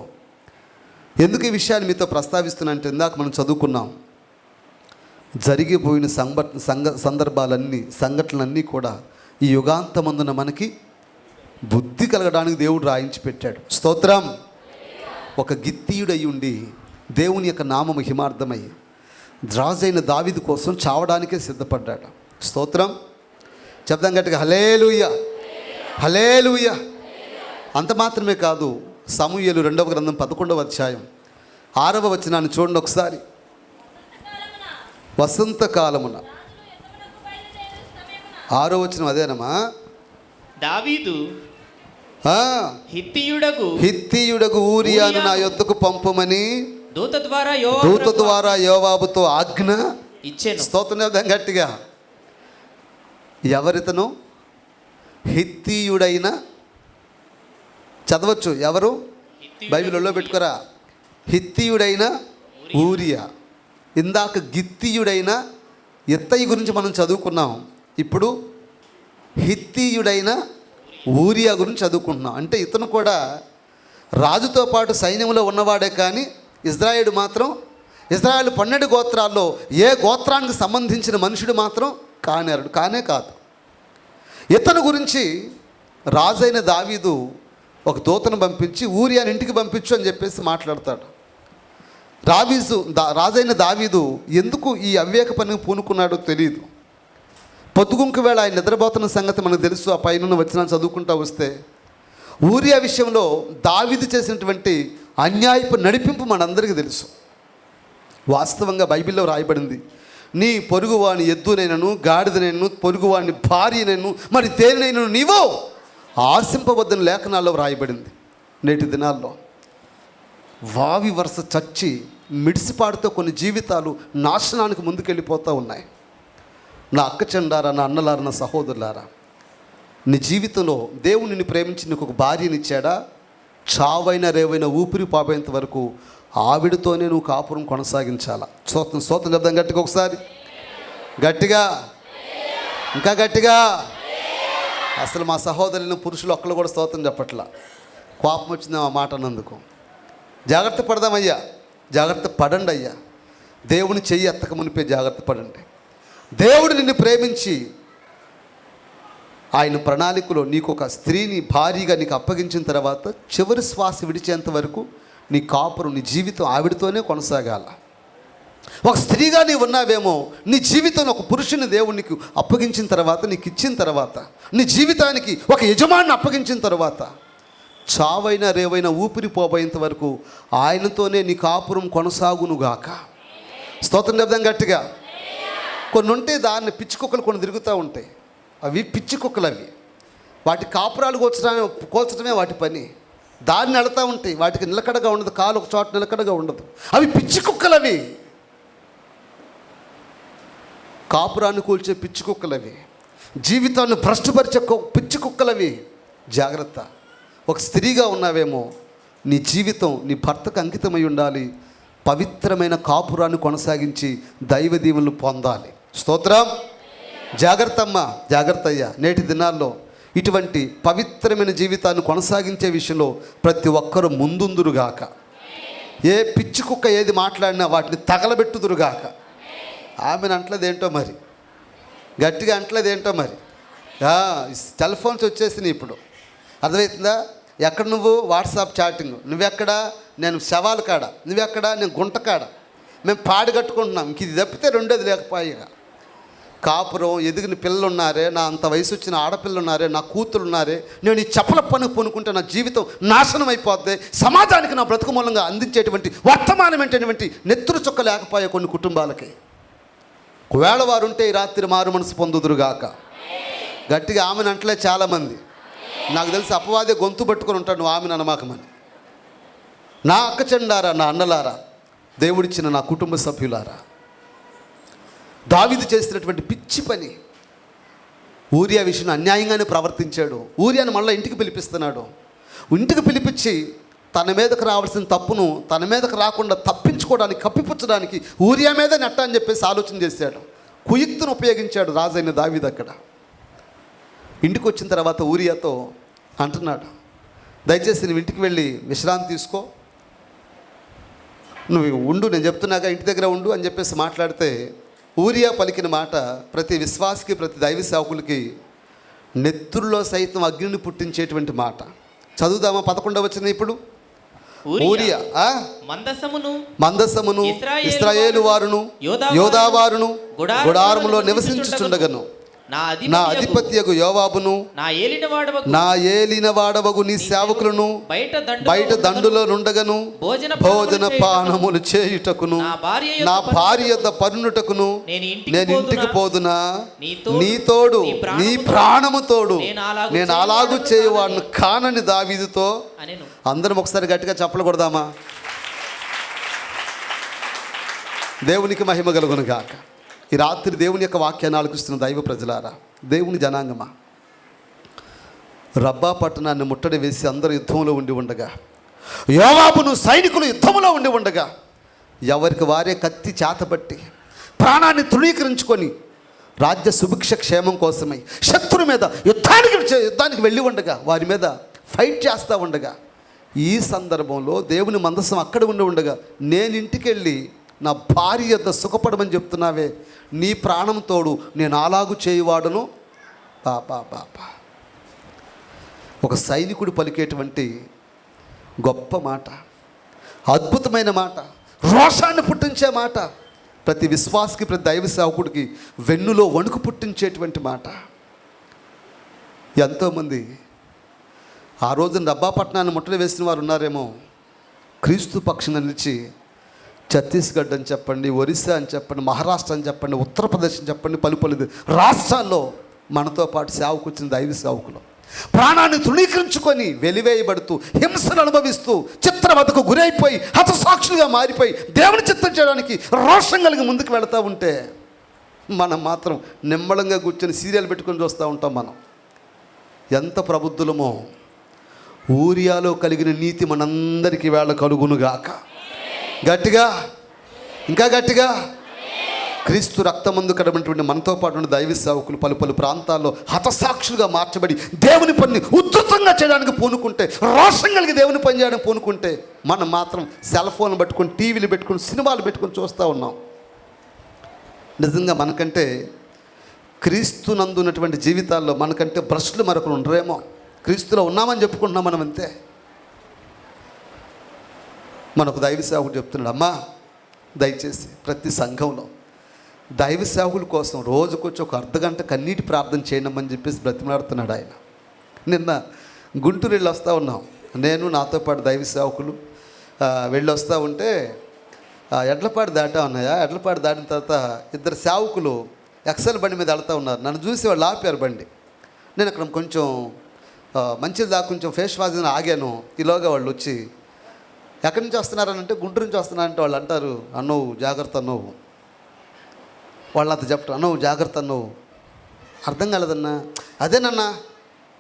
ఎందుకు ఈ విషయాన్ని మీతో ప్రస్తావిస్తున్నా అంటే, ఇందాక మనం చదువుకున్నాం, జరిగిపోయిన సందర్భాలన్నీ, సంఘటనలన్నీ కూడా ఈ యుగాంతమందున మనకి బుద్ధి కలగడానికి దేవుడు రాయించి పెట్టాడు. స్తోత్రం. ఒక గిత్తీయుడై ఉండి దేవుని యొక్క నామ మహిమార్థమై రాజైన దావీదు కోసం చావడానికే సిద్ధపడ్డాడు. స్తోత్రం. చెప్దాం గట్టిగా హల్లెలూయా, హల్లెలూయా. అంత మాత్రమే కాదు, సమూయేలు 2వ గ్రంథం 11వ అధ్యాయం 6వ వచనాన్ని చూడండి ఒకసారి. వసంతకాలమున 6వ వచనం అదేనమ్మా. దావీదు ఆ, హిత్తీయుడగు ఊరియాను నా యొద్దకు పంపమని దూత ద్వారా యోవాబుతో ఆజ్ఞ ఇచ్చెను. స్తోత్రం గట్టిగా. ఎవరితను? హిత్తీయుడైన, చదవచ్చు ఎవరు, బైబిల్లో పెట్టుకోరా. హిత్తీయుడైన ఊరియా. ఇందాక గిత్తీయుడైన ఇత్తయి గురించి మనం చదువుకున్నాం. ఇప్పుడు హిత్తీయుడైన ఊరియా గురించి చదువుకుంటున్నాం. అంటే ఇతను కూడా రాజుతో పాటు సైన్యంలో ఉన్నవాడే, కానీ ఇజ్రాయేలు మాత్రం, ఇజ్రాయేల్ 12 గోత్రాల్లో ఏ గోత్రానికి సంబంధించిన మనుషుడు మాత్రం కానే కాదు. ఇతను గురించి రాజైన దావీదు ఒక దూతను పంపించి ఊరియాని ఇంటికి పంపించు అని చెప్పేసి మాట్లాడతాడు. రాజైన దావీదు ఎందుకు ఈ అవివేక పనికి పూనుకున్నాడో తెలియదు. పొద్దుగుంకు వేళ ఆయన నిద్రపోతున్న సంగతి మనకు తెలుసు. ఆ పైన వచ్చిన చదువుకుంటా వస్తే ఊరియా విషయంలో దావీదు చేసినటువంటి అన్యాయపు నడిపింపు మనందరికీ తెలుసు. వాస్తవంగా బైబిల్లో రాయబడింది, నీ పొరుగువాని ఎద్దునైనను గాడిదనైనను పొరుగువాని భార్యనైనను మరి దేనినైనను నీవు ఆశింపవద్దని లేఖనాల్లో రాయబడింది. నేటి దినాల్లో వావి వరుస చచ్చి మిడిసిపాడుతో కొన్ని జీవితాలు నాశనానికి ముందుకెళ్ళిపోతూ ఉన్నాయి. నా అక్క చెండారా, నా అన్నలారా, నా సహోదరులారా, నీ జీవితంలో దేవుడు నిన్ను ప్రేమించి నీకు ఒక భార్యనిచ్చాడా? చావైనా రేవైనా ఊపిరి పాపేంత వరకు ఆవిడతోనే నువ్వు కాపురం కొనసాగించాలా. స్తోత్రం చెప్దాం గట్టిగా ఒకసారి, గట్టిగా, ఇంకా గట్టిగా. అసలు మా సహోదరులను పురుషులు ఒక్కళ్ళు కూడా స్తోత్రం చెప్పట్లా. కోపం వచ్చింది ఆ మాట అన్నందుకు. జాగ్రత్త పడదామయ్యా, జాగ్రత్త పడండి అయ్యా. దేవుని చెయ్యి ఎత్తక మునిపే జాగ్రత్త పడండి. దేవుడు నిన్ను ప్రేమించి ఆయన ప్రణాళికలో నీకు ఒక స్త్రీని భారీగా నీకు అప్పగించిన తర్వాత చివరి శ్వాస విడిచేంత వరకు నీ కాపురం, నీ జీవితం ఆవిడతోనే కొనసాగాల. ఒక స్త్రీగా నీవు ఉన్నావేమో, నీ జీవితంలో ఒక పురుషుని దేవుడు నీకు అప్పగించిన తర్వాత, నీకు ఇచ్చిన తర్వాత, నీ జీవితానికి ఒక యజమానిని అప్పగించిన తర్వాత చావైనా రేవైనా ఊపిరి పోబోయేంత వరకు ఆయనతోనే నీ కాపురం కొనసాగునుగాక. స్తోత్రం చెప్దాం గట్టిగా. కొన్ని ఉంటే దాన్ని పిచ్చి కుక్కలు కొన్ని తిరుగుతూ ఉంటాయి. అవి పిచ్చి కుక్కలు. అవి వాటి కాపురాలు కోల్చడమే వాటి పని. దాన్ని వెళుతూ ఉంటాయి. వాటికి నిలకడగా ఉండదు, కాలు ఒక చోట నిలకడగా ఉండదు. అవి పిచ్చి కుక్కలు. అవి కాపురాన్ని కూల్చే పిచ్చి కుక్కలు. అవి జీవితాన్ని భ్రష్టుపరిచే పిచ్చి కుక్కలు. అవి జాగ్రత్త. ఒక స్త్రీగా ఉన్నావేమో, నీ జీవితం నీ భర్తకు అంకితమై ఉండాలి. పవిత్రమైన కాపురాన్ని కొనసాగించి దైవ దీవెనలు పొందాలి. స్తోత్రం. జాగ్రత్త అమ్మా, జాగ్రత్త అయ్యా. నేటి దినాల్లో ఇటువంటి పవిత్రమైన జీవితాన్ని కొనసాగించే విషయంలో ప్రతి ఒక్కరూ ముందుందురుగాక. ఏ పిచ్చి కుక్క ఏది మాట్లాడినా వాటిని తగలబెట్టుదురుగాక. ఆమెను అంటలేదేంటో మరి, గట్టిగా అంటలేదేంటో మరి. సెల్ ఫోన్స్ వచ్చేసినాయి ఇప్పుడు, అర్థమవుతుందా? ఎక్కడ నువ్వు వాట్సాప్ చాటింగ్, నువ్వెక్కడా, నేను శవాల కాడ, నువ్వెక్కడా, నేను గుంట కాడ, మేము పాడి కట్టుకుంటున్నాం. ఇంక ఇది తప్పితే రెండోది లేకపోయిగా. కాపురం, ఎదిగిన పిల్లలు ఉన్నారే, నా అంత వయసు వచ్చిన ఆడపిల్లలు ఉన్నారే, నా కూతురు ఉన్నారే, నేను ఈ చెప్పల పని పొనుకుంటే నా జీవితం నాశనం అయిపోద్ది. సమాజానికి నా బ్రతుకు మూలంగా అందించేటువంటి వర్తమానమైనటువంటి నెత్తురు చుక్క లేకపోయే కొన్ని కుటుంబాలకి. ఒకవేళ వారు ఉంటే ఈ రాత్రి మారు మనసు పొందుదురుగాక. గట్టిగా ఆమెను అంటలే చాలామంది. నాకు తెలిసి అపవాదే గొంతు పట్టుకొని ఉంటాడు, నువ్వు ఆమెను అనమాకమని. నా అక్క చెండారా, నా అన్నలారా, దేవుడిచ్చిన నా కుటుంబ సభ్యులారా, దావీదు చేసినటువంటి పిచ్చి పని. ఊరియా విషయం అన్యాయంగానే ప్రవర్తించాడు. ఊరియాను మళ్ళీ ఇంటికి పిలిపిస్తున్నాడు. ఇంటికి పిలిపించి తన మీదకు రావాల్సిన తప్పును తన మీదకు రాకుండా తప్పించుకోవడానికి, కప్పిపుచ్చడానికి ఊరియా మీద నెట్ట అని చెప్పేసి ఆలోచన చేశాడు. కుయుక్తును ఉపయోగించాడు రాజైన దావీదు. అక్కడ ఇంటికి వచ్చిన తర్వాత ఊరియాతో అంటున్నాడు, దయచేసి నువ్వు ఇంటికి వెళ్ళి విశ్రాంతి తీసుకో, నువ్వు ఉండు, నేను చెప్తున్నాగా ఇంటి దగ్గర ఉండు అని చెప్పేసి మాట్లాడితే, ఊరియా పలికిన మాట ప్రతి విశ్వాసికి, ప్రతి దైవ సేవకులకి నెత్తుల్లో సైతం అగ్నిని పుట్టించేటువంటి మాట. చదువుదామా 11వ వచనం ఇప్పుడు. ఊరియా మందసమును ఇశ్రాయేలు వారును యోధా వారును గుడారములో నివసించుచుండగను నా నా అధిపతి అధిపత్యగు యోవాబును నా ఏలినవాడవగు నా ఏలిన వాడవగు నీ సేవకులను బయట దండులో నుండగను భోజన పానములు చేయుటకును నా భార్య యొద్ద పరునుటకును నేను ఇంటికి పోదునా నీ తోడు నీ ప్రాణము తోడు నేను అలాగూ చేయువాడును కానని దావీదుతో అనెను. అందరం ఒకసారి గట్టిగా చప్పలు కొడదామా? దేవునికి మహిమ కలుగును గాక. ఈ రాత్రి దేవుని యొక్క వాక్యాన్ని ఆలకిస్తున్న దైవ ప్రజలారా, దేవుని జనాంగమా, రబ్బా పట్టణాన్ని ముట్టడి వేసి అందరూ యుద్ధంలో ఉండి ఉండగా, యోవాబును సైనికులు యుద్ధంలో ఉండి ఉండగా, ఎవరికి వారే కత్తి చేతబట్టి ప్రాణాన్ని తృణీకరించుకొని రాజ్య సుభిక్ష క్షేమం కోసమై శత్రు మీద యుద్ధానికి వెళ్ళి ఉండగా, వారి మీద ఫైట్ చేస్తూ ఉండగా, ఈ సందర్భంలో దేవుని మందసం అక్కడ ఉండి ఉండగా, నేను ఇంటికి వెళ్ళి నా భార్య యొద్ద సుఖపడమని చెప్తున్నావే, నీ ప్రాణం తోడు నేను అలాగు చేయువాడును. బాబా ఒక సైనికుడు పలికేటువంటి గొప్ప మాట, అద్భుతమైన మాట, రోషాన్ని పుట్టించే మాట, ప్రతి విశ్వాసకి, ప్రతి దైవ సేవకుడికి వెన్నులో వణుకు పుట్టించేటువంటి మాట. ఎంతోమంది ఆ రోజున రబ్బాపట్నాన్ని ముట్టడి వేసిన వారు ఉన్నారేమో, క్రీస్తు పక్షాన నిలిచి ఛత్తీస్గఢ్ అని చెప్పండి, ఒరిస్సా అని చెప్పండి, మహారాష్ట్ర అని చెప్పండి, ఉత్తరప్రదేశ్ అని చెప్పండి, పలు రాష్ట్రాల్లో మనతో పాటు సేవకు వచ్చిన దైవ సేవకులు ప్రాణాన్ని తృణీకరించుకొని వెలివేయబడుతూ హింసను అనుభవిస్తూ చిత్రవదకు గురైపోయి హతసాక్షులుగా మారిపోయి దేవుని చిత్తం చేయడానికి రోషం కలిగి ముందుకు వెళుతూ ఉంటే, మనం మాత్రం నిమ్మళంగా కూర్చొని సీరియల్ పెట్టుకొని చూస్తూ ఉంటాం. మనం ఎంత ప్రబుద్ధులమో. ఊరియాలో కలిగిన నీతి మనందరికీ వేళ కలుగునుగాక. గట్టిగా, ఇంకా గట్టిగా. క్రీస్తు రక్తమందు కడబడినటువంటి మనతో పాటు ఉన్న దైవ సేవకులు పలు ప్రాంతాల్లో హతసాక్షులుగా మార్చబడి దేవుని పనిని ఉధృతంగా చేయడానికి పూనుకుంటే, రోషం కలిగి దేవుని పని చేయడానికి పూనుకుంటే, మనం మాత్రం సెల్ ఫోన్లు పెట్టుకొని, టీవీలు పెట్టుకొని, సినిమాలు పెట్టుకొని చూస్తూ ఉన్నాం. నిజంగా మనకంటే క్రీస్తునందు ఉన్నటువంటి జీవితాల్లో మనకంటే భ్రష్టులు మరొకరు ఉండరేమో. క్రీస్తులో ఉన్నామని చెప్పుకుంటున్నాం మనం, అంతే. మనకు దైవ సేవకుడు చెప్తున్నాడు, అమ్మా దయచేసి ప్రతి సంఘంలో దైవ సేవకుల కోసం రోజుకొచ్చి ఒక అర్ధగంట కన్నీటి ప్రార్థన చేయనమని చెప్పేసి బ్రతిమలాడుతున్నాడు ఆయన. నిన్న గుంటూరు వెళ్ళి వస్తూ ఉన్నాం, నేను నాతో పాటు దైవ సేవకులు వెళ్ళి వస్తూ ఉంటే ఎడ్లపాడు దాటా ఉన్నాయా. ఎడ్లపాడు దాటిన తర్వాత ఇద్దరు సేవకులు ఎక్సెల్ బండి మీద వెళ్తూ ఉన్నారు. నన్ను చూసి వాళ్ళు ఆపారు బండి. నేను అక్కడ కొంచెం మంచిది దాకా కొంచెం ఫేస్ వాష్ ఆగాను. ఈలోగా వాళ్ళు వచ్చి ఎక్కడి నుంచి వస్తున్నారనంటే గుంటూరు నుంచి వస్తున్నారంటే వాళ్ళు అంటారు, అన్నోవు జాగ్రత్త అన్నోవు. వాళ్ళు అంత చెప్తారు, అన్నోవు జాగ్రత్త అన్నోవు. అర్థం కాలేదన్నా. అదేనన్నా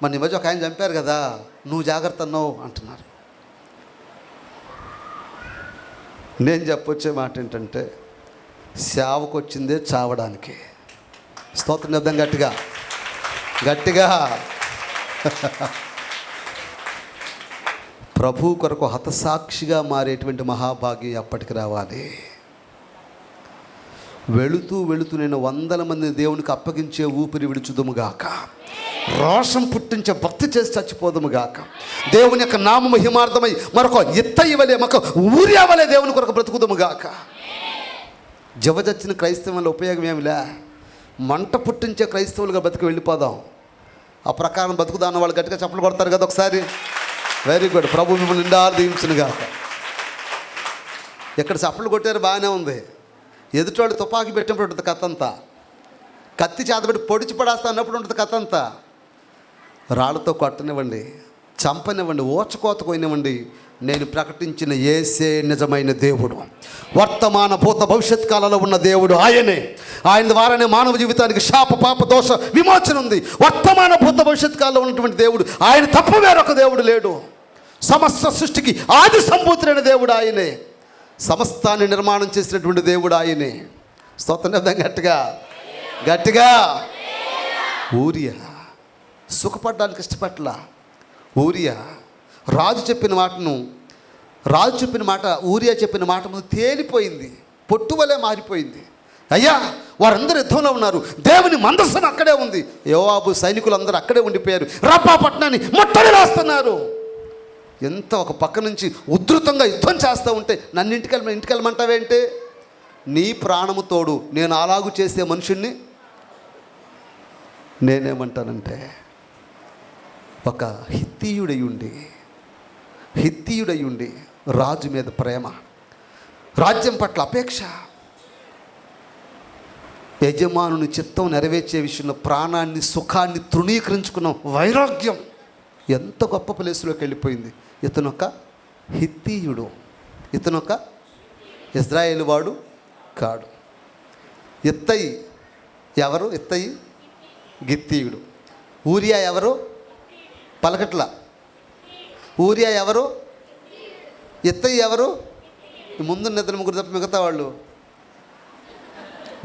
మన ఈ మధ్య ఒక ఆయన చంపారు కదా, నువ్వు జాగ్రత్త అన్నోవు అంటున్నారు. నేను చెప్పొచ్చే మాట ఏంటంటే, సేవకు వచ్చిందే చావడానికి. స్తోత్రం చెప్దాం గట్టిగా గట్టిగా. ప్రభు కొరకు హతసాక్షిగా మారేటువంటి మహాభాగ్యం అప్పటికి రావాలి. వెళుతూ నేను 100 మంది దేవునికి అప్పగించే ఊపిరి విడుచుదుముగాక. రోషం పుట్టించే భక్తి చేసి చచ్చిపోదుముగాక. దేవుని యొక్క నామ మహిమార్థమై మరొక ఇత్తయి వలె, మరొక ఊరియా వలె దేవుని కొరకు బ్రతుకుదుముగాక. జవజచ్చిన క్రైస్తవం వల్ల ఉపయోగం ఏమిలే. మంట పుట్టించే క్రైస్తవులుగా బతికి వెళ్ళిపోదాం. ఆ ప్రకారం బతుకుదాన్న వాళ్ళు గట్టిగా చప్పలు కొడతారు కదా ఒకసారి. Very good. ప్రభు మిమ్మల్ని నిండా దీవించునుగాక. ఎక్కడ చప్పలు కొట్టారు బాగానే ఉంది. ఎదుటోళ్ళు తుపాకీ పెట్టినప్పుడు ఉంటుంది కథ అంతా. కత్తి చేతబెట్టి పొడిచి పడేస్తా అన్నప్పుడు ఉంటుంది కథ అంతా. రాళ్ళతో కొట్టనివ్వండి, చంపనివ్వండి, ఓచకోత కొనివ్వండి, నేను ప్రకటించిన యేసే నిజమైన దేవుడు. వర్తమాన భూత భవిష్యత్ కాలంలో ఉన్న దేవుడు ఆయనే. ఆయన ద్వారానే మానవ జీవితానికి శాప పాప దోష విమోచన ఉంది. వర్తమాన భూత భవిష్యత్ కాలంలో ఉన్నటువంటి దేవుడు ఆయన తప్ప వేరొక దేవుడు లేడు. సమస్త సృష్టికి ఆది సంభూతుడైన దేవుడు ఆయనే. సమస్తాన్ని నిర్మాణం చేసినటువంటి దేవుడు ఆయనే. స్తోత్రం గట్టిగా గట్టిగా. ఊరియా సుఖపడడానికి ఇష్టపట్ల. ఊరియా రాజు చెప్పిన మాట ఊరియా చెప్పిన మాట ముందు తేలిపోయింది, పొట్టువలే మారిపోయింది. అయ్యా వారందరూ యుద్ధంలో ఉన్నారు, దేవుని మందసం అక్కడే ఉంది, యోవాబు సైనికులందరూ అక్కడే ఉండిపోయారు, రబ్బా పట్టణాన్ని ముట్టడి రాస్తున్నారు. ఎంత ఒక పక్క నుంచి ఉధృతంగా యుద్ధం చేస్తూ ఉంటే నన్ను ఇంటికెళ్ళమంటావేంటి? నీ ప్రాణము తోడు నేను అలాగు చేసే మనుషుణ్ణి నేనేమంటానంటే, ఒక హిత్తీయుడై ఉండి రాజు మీద ప్రేమ, రాజ్యం పట్ల అపేక్ష, యజమానుని చిత్తం నెరవేర్చే విషయంలో ప్రాణాన్ని సుఖాన్ని తృణీకరించుకున్న వైరాగ్యం ఎంత గొప్ప ప్లేస్లోకి వెళ్ళిపోయింది. ఇతనొక హిత్తీయుడు, ఇతనొక ఇజ్రాయేలు వాడు కాడు. ఇత్తయి ఎవరు? ఇత్తయి గిత్తీయుడు. ఊరియా ఎవరు? పలకట్ల. ఊరియా ఎవరు? ఇత్తయి ఎవరు? ముందు నిద్ర ముగ్గురు తప్ప మిగతా వాళ్ళు.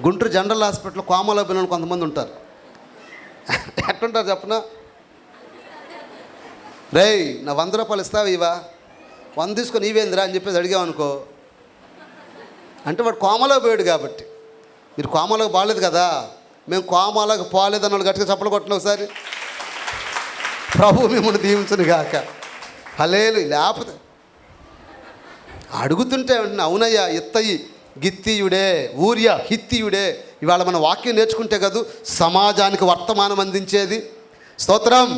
గుంటూరు జనరల్ హాస్పిటల్లో కోమాలో పిల్లలు కొంతమంది ఉంటారు. ఎట్టుంటారు చెప్పనా? రేయ్, నా 100 రూపాయలు ఇస్తావు ఇవా, 100 తీసుకొని ఇవేందిరా అని చెప్పేసి అడిగామనుకో, అంటే వాడు కోమాలో పోయాడు. కాబట్టి మీరు కోమాలోకి బాగాలేదు కదా, మేము కోమాలోకి పోలేదు అన్న వాళ్ళు గట్టిగా చప్పలు కొట్టిన ఒకసారి. ప్రభు మిమ్మల్ని దీవించును గాక. హల్లేలూయా. లేకపోతే అడుగుతుంటే వెంటనే అవునయ్యా, ఇత్తయి గిత్తీయుడే, ఊరియా హిత్తీయుడే. ఇవాళ మన వాక్యం నేర్చుకుంటే కదా సమాజానికి వర్తమానం అందించేది. స్తోత్రం.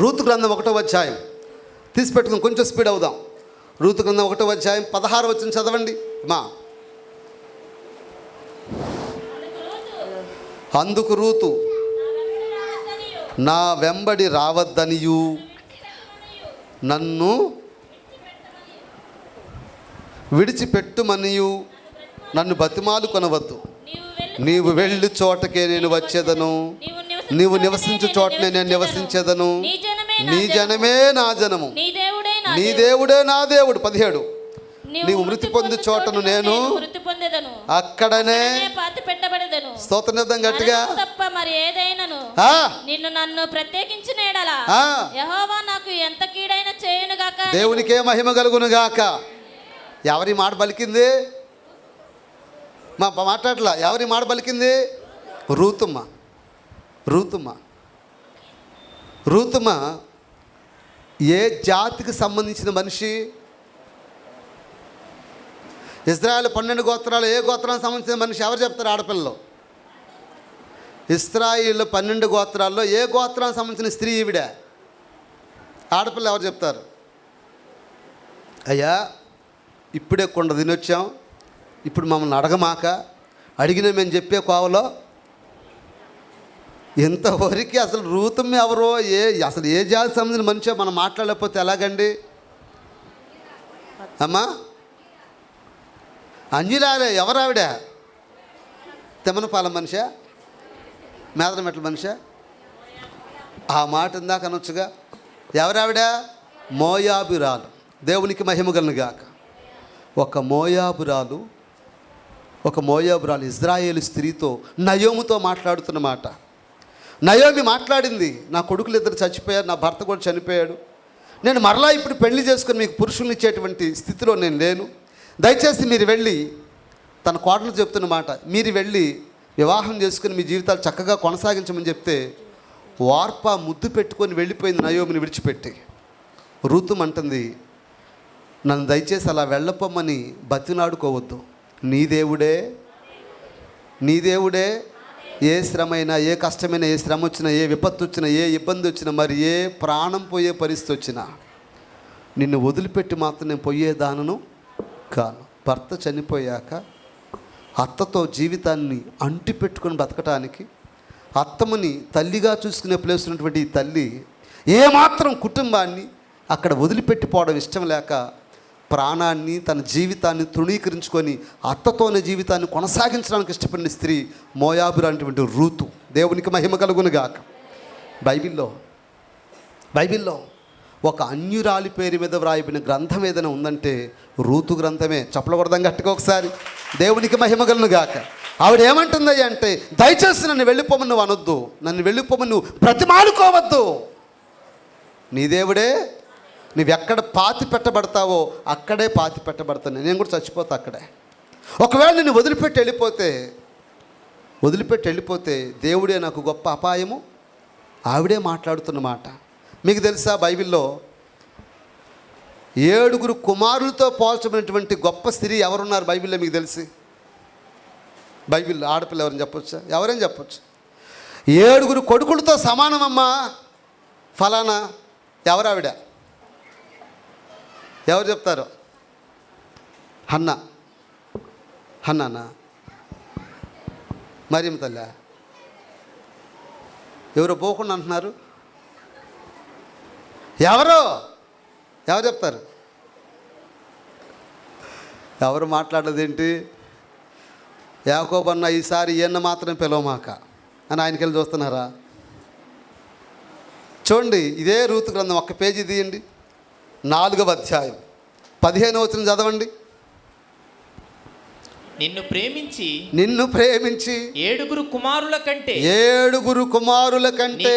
రూతు గ్రంథం 1వ అధ్యాయం తీసిపెట్టుకుని కొంచెం స్పీడ్ అవుదాం. రూతు గ్రంథం 1వ అధ్యాయం 16 వచనం చదవండి మా. అందుకు రూతు, నా వెంబడి రావద్దనియు నన్ను విడిచిపెట్టుమనియు నన్ను బతిమాలు కొనవద్దు. నీవు వెళ్ళు చోటకే నేను వచ్చేదను, నీవు నివసించు చోటనే నేను నివసించేదను. నీ జనమే నా జనము, నీ దేవుడే నా దేవుడు. 17 నీవు మృతి పొందు చోటను నేను అక్కడనే స్తోత్రం గట్టిగా తప్ప మరి ఏదైనను నిన్ను నన్ను ప్రత్యేకించిన ఎడల యెహోవా నాకు ఎంత కీడైన చేయును గాక. దేవునికే మహిమ కలుగును గాక. ఎవరి మాట పలికింది? మా మాట్లాడలా. ఎవరి మాట పలికింది? రూతుమ్మ. రూతుమ్మ ఏ జాతికి సంబంధించిన మనిషి? ఇజ్రాయెల్ 12 గోత్రాలు ఏ గోత్రానికి సంబంధించిన మనిషి? ఎవరు చెప్తారు? ఆడపిల్లలు. ఇశ్రాయేలు 12 గోత్రాల్లో ఏ గోత్రానికి సంబంధించిన స్త్రీ ఈవిడ? ఆడపిల్ల ఎవరు చెప్తారు? అయ్యా, ఇప్పుడే కొండ తినొచ్చాం, ఇప్పుడు మమ్మల్ని అడగమాక, అడిగినా మేము చెప్పే కోవలో ఇంతవరకు అసలు రూతమ్మ ఎవరో, అసలు ఏ జాతి సంబంధించిన మనిషో మనం మాట్లాడలేకపోతే ఎలాగండి అమ్మా? అంజులారే ఎవరావిడ? తెమ్మనపాలెం మనిషా, మేదరమెట్ల మనిషా? ఆ మాట ఇందాక అనొచ్చుగా. ఎవరావిడ? మోయాబురాలు. దేవునికి మహిమ కలుగును గాక. ఒక మోయాబురాలు ఇజ్రాయేలు స్త్రీతో, నయోముతో మాట్లాడుతున్న మాట. నయోమి మాట్లాడింది, నా కొడుకులు 2 చచ్చిపోయారు, నా భర్త కూడా చనిపోయాడు, నేను మరలా ఇప్పుడు పెళ్లి చేసుకుని మీకు పురుషుల్ని ఇచ్చేటువంటి స్థితిలో నేను లేను. దయచేసి మీరు వెళ్ళి, తన కోడలు చెప్తున్న మాట, మీరు వెళ్ళి వివాహం చేసుకుని మీ జీవితాలు చక్కగా కొనసాగించమని చెప్తే వార్ప ముద్దు పెట్టుకొని వెళ్ళిపోయింది నయోమిని విడిచిపెట్టి. రూతు అంటుంది, నన్ను దయచేసి అలా వెళ్ళపమ్మని బతినాడుకోవద్దు. నీ దేవుడే ఏ శ్రమైనా, ఏ కష్టమైనా, ఏ శ్రమ వచ్చినా, ఏ విపత్తు వచ్చినా, ఏ ఇబ్బంది వచ్చినా, మరి ఏ ప్రాణం పోయే పరిస్థితి వచ్చినా నిన్ను వదిలిపెట్టి మాత్రం నేను పోయేదానను కాను. భర్త చనిపోయాక అత్తతో జీవితాన్ని అంటి పెట్టుకొని బతకటానికి, అత్తమ్మని తల్లిగా చూసుకునే ప్లేస్ ఉన్నటువంటి ఈ తల్లి ఏమాత్రం కుటుంబాన్ని అక్కడ వదిలిపెట్టిపోవడం ఇష్టం లేక ప్రాణాన్ని, తన జీవితాన్ని తృణీకరించుకొని అత్తతోనే జీవితాన్ని కొనసాగించడానికి ఇష్టపడిన స్త్రీ మోయాబు అనేటువంటి రూతు. దేవునికి మహిమ కలుగును గాక. బైబిల్లో ఒక అన్యురాలి పేరు మీద వ్రాయబడిన గ్రంథం ఏదైనా ఉందంటే రూతు గ్రంథమే. చెప్పలకూడదాం గట్టిగా ఒకసారి. దేవునికి మహిమ కలుగును గాక. ఆవిడ ఏమంటుంది అంటే, దయచేసి నన్ను వెళ్ళిపోమని నువ్వు అనొద్దు, నన్ను వెళ్ళిపోమని నువ్వు బ్రతిమాలుకోవద్దు. నీ దేవుడే, నువ్వెక్కడ పాతి పెట్టబడతావో అక్కడే పాతి పెట్టబడతాను, నేను కూడా చచ్చిపోతా అక్కడే. ఒకవేళ నిన్ను వదిలిపెట్టి వెళ్ళిపోతే దేవుడే నాకు గొప్ప అపాయము. ఆవిడే మాట్లాడుతున్న మాట. మీకు తెలుసా, బైబిల్లో 7 కుమారులతో పోల్చబడినటువంటి గొప్ప స్త్రీ ఎవరున్నారు బైబిల్లో? మీకు తెలిసి బైబిల్లో ఆడపిల్ల ఎవరని చెప్పొచ్చా? ఎవరైనా చెప్పొచ్చు. 7 కొడుకులతో సమానమమ్మా ఫలానా. ఎవరావిడ? ఎవరు చెప్తారు? హన్నానా? మరియమ్మ తల్లి? ఎవరో పోకుండా అంటున్నారు. ఎవరు చెప్తారు? ఎవరు మాట్లాడలేదేంటి? యాకోబన్న ఈసారి ఈయన మాత్రం పిలవమాక అని ఆయనకెళ్ళి చూస్తున్నారా? చూడండి, ఇదే రూతు గ్రంథం ఒక్క పేజీ తీయండి, 4వ అధ్యాయం 15వ వచనం చదవండి. నిన్ను ప్రేమించి 7 కుమారుల కంటే 7 కుమారుల కంటే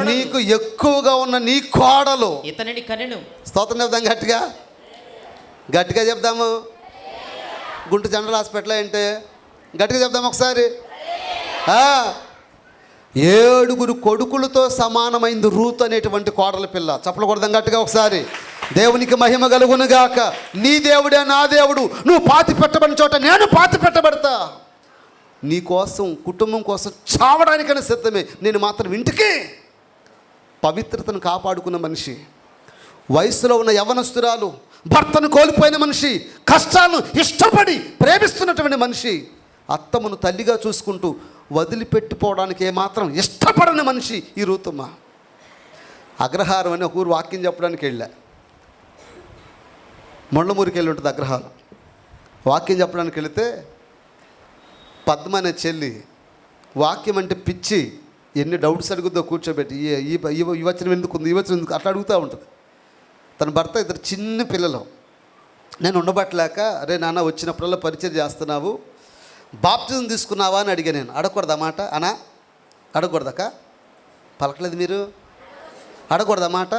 నీకు ఎక్కువగా ఉన్న నీ కోడలు ఇతనిని కనెను. స్తోత్రం చెప్దాం, గట్టిగా చెప్దాము. గుంటూరు జనరల్ హాస్పిటల్ అంటే గట్టిగా చెప్దాం ఒకసారి. 7 కొడుకులతో సమానమైంది రూతు అనేటువంటి కోడల పిల్ల. చప్పలు కొడదాం గట్టిగా ఒకసారి. దేవునికి మహిమ కలుగునుగాక. నీ దేవుడే నా దేవుడు, నువ్వు పాతి పెట్టబడిన చోట నేను పాతి పెట్టబడతా. నీ కోసం, కుటుంబం కోసం చావడానికైనా సిద్ధమే. నేను మాత్రం ఇంటికి పవిత్రతను కాపాడుకున్న మనిషి, వయసులో ఉన్న యవ్వనస్తురాలు, భర్తను కోల్పోయిన మనిషి, కష్టాలను ఇష్టపడి ప్రేమిస్తున్నటువంటి మనిషి, అత్తమ్మను తల్లిగా చూసుకుంటూ వదిలిపెట్టిపోవడానికి ఏమాత్రం ఇష్టపడని మనిషి ఈ రూతమ్మ. అగ్రహారం అని ఒక ఊరు వాక్యం చెప్పడానికి వెళ్ళా. మొండమూరికి వెళ్ళి ఉంటుంది అగ్రహారం. వాక్యం చెప్పడానికి వెళితే పద్మ అనే చెల్లి వాక్యం అంటే పిచ్చి, ఎన్ని డౌట్స్ అడుగుద్దో కూర్చోబెట్టి, ఈ వచనం ఎందుకు ఉంది, ఈ వచనం ఎందుకు అట్లా అడుగుతూ ఉంటుంది. తన భర్త 2 చిన్న పిల్లలు. నేను ఉండబట్టలేక, అరే నాన్న వచ్చినప్పుడల్లా పరిచయం చేస్తున్నావు, బాప్తిజం తీసుకున్నావా అని అడిగా. నేను అడగకూడదా మాట అనా? అడగకూడదాక? పలకలేదు మీరు? అడగకూడదా మాట?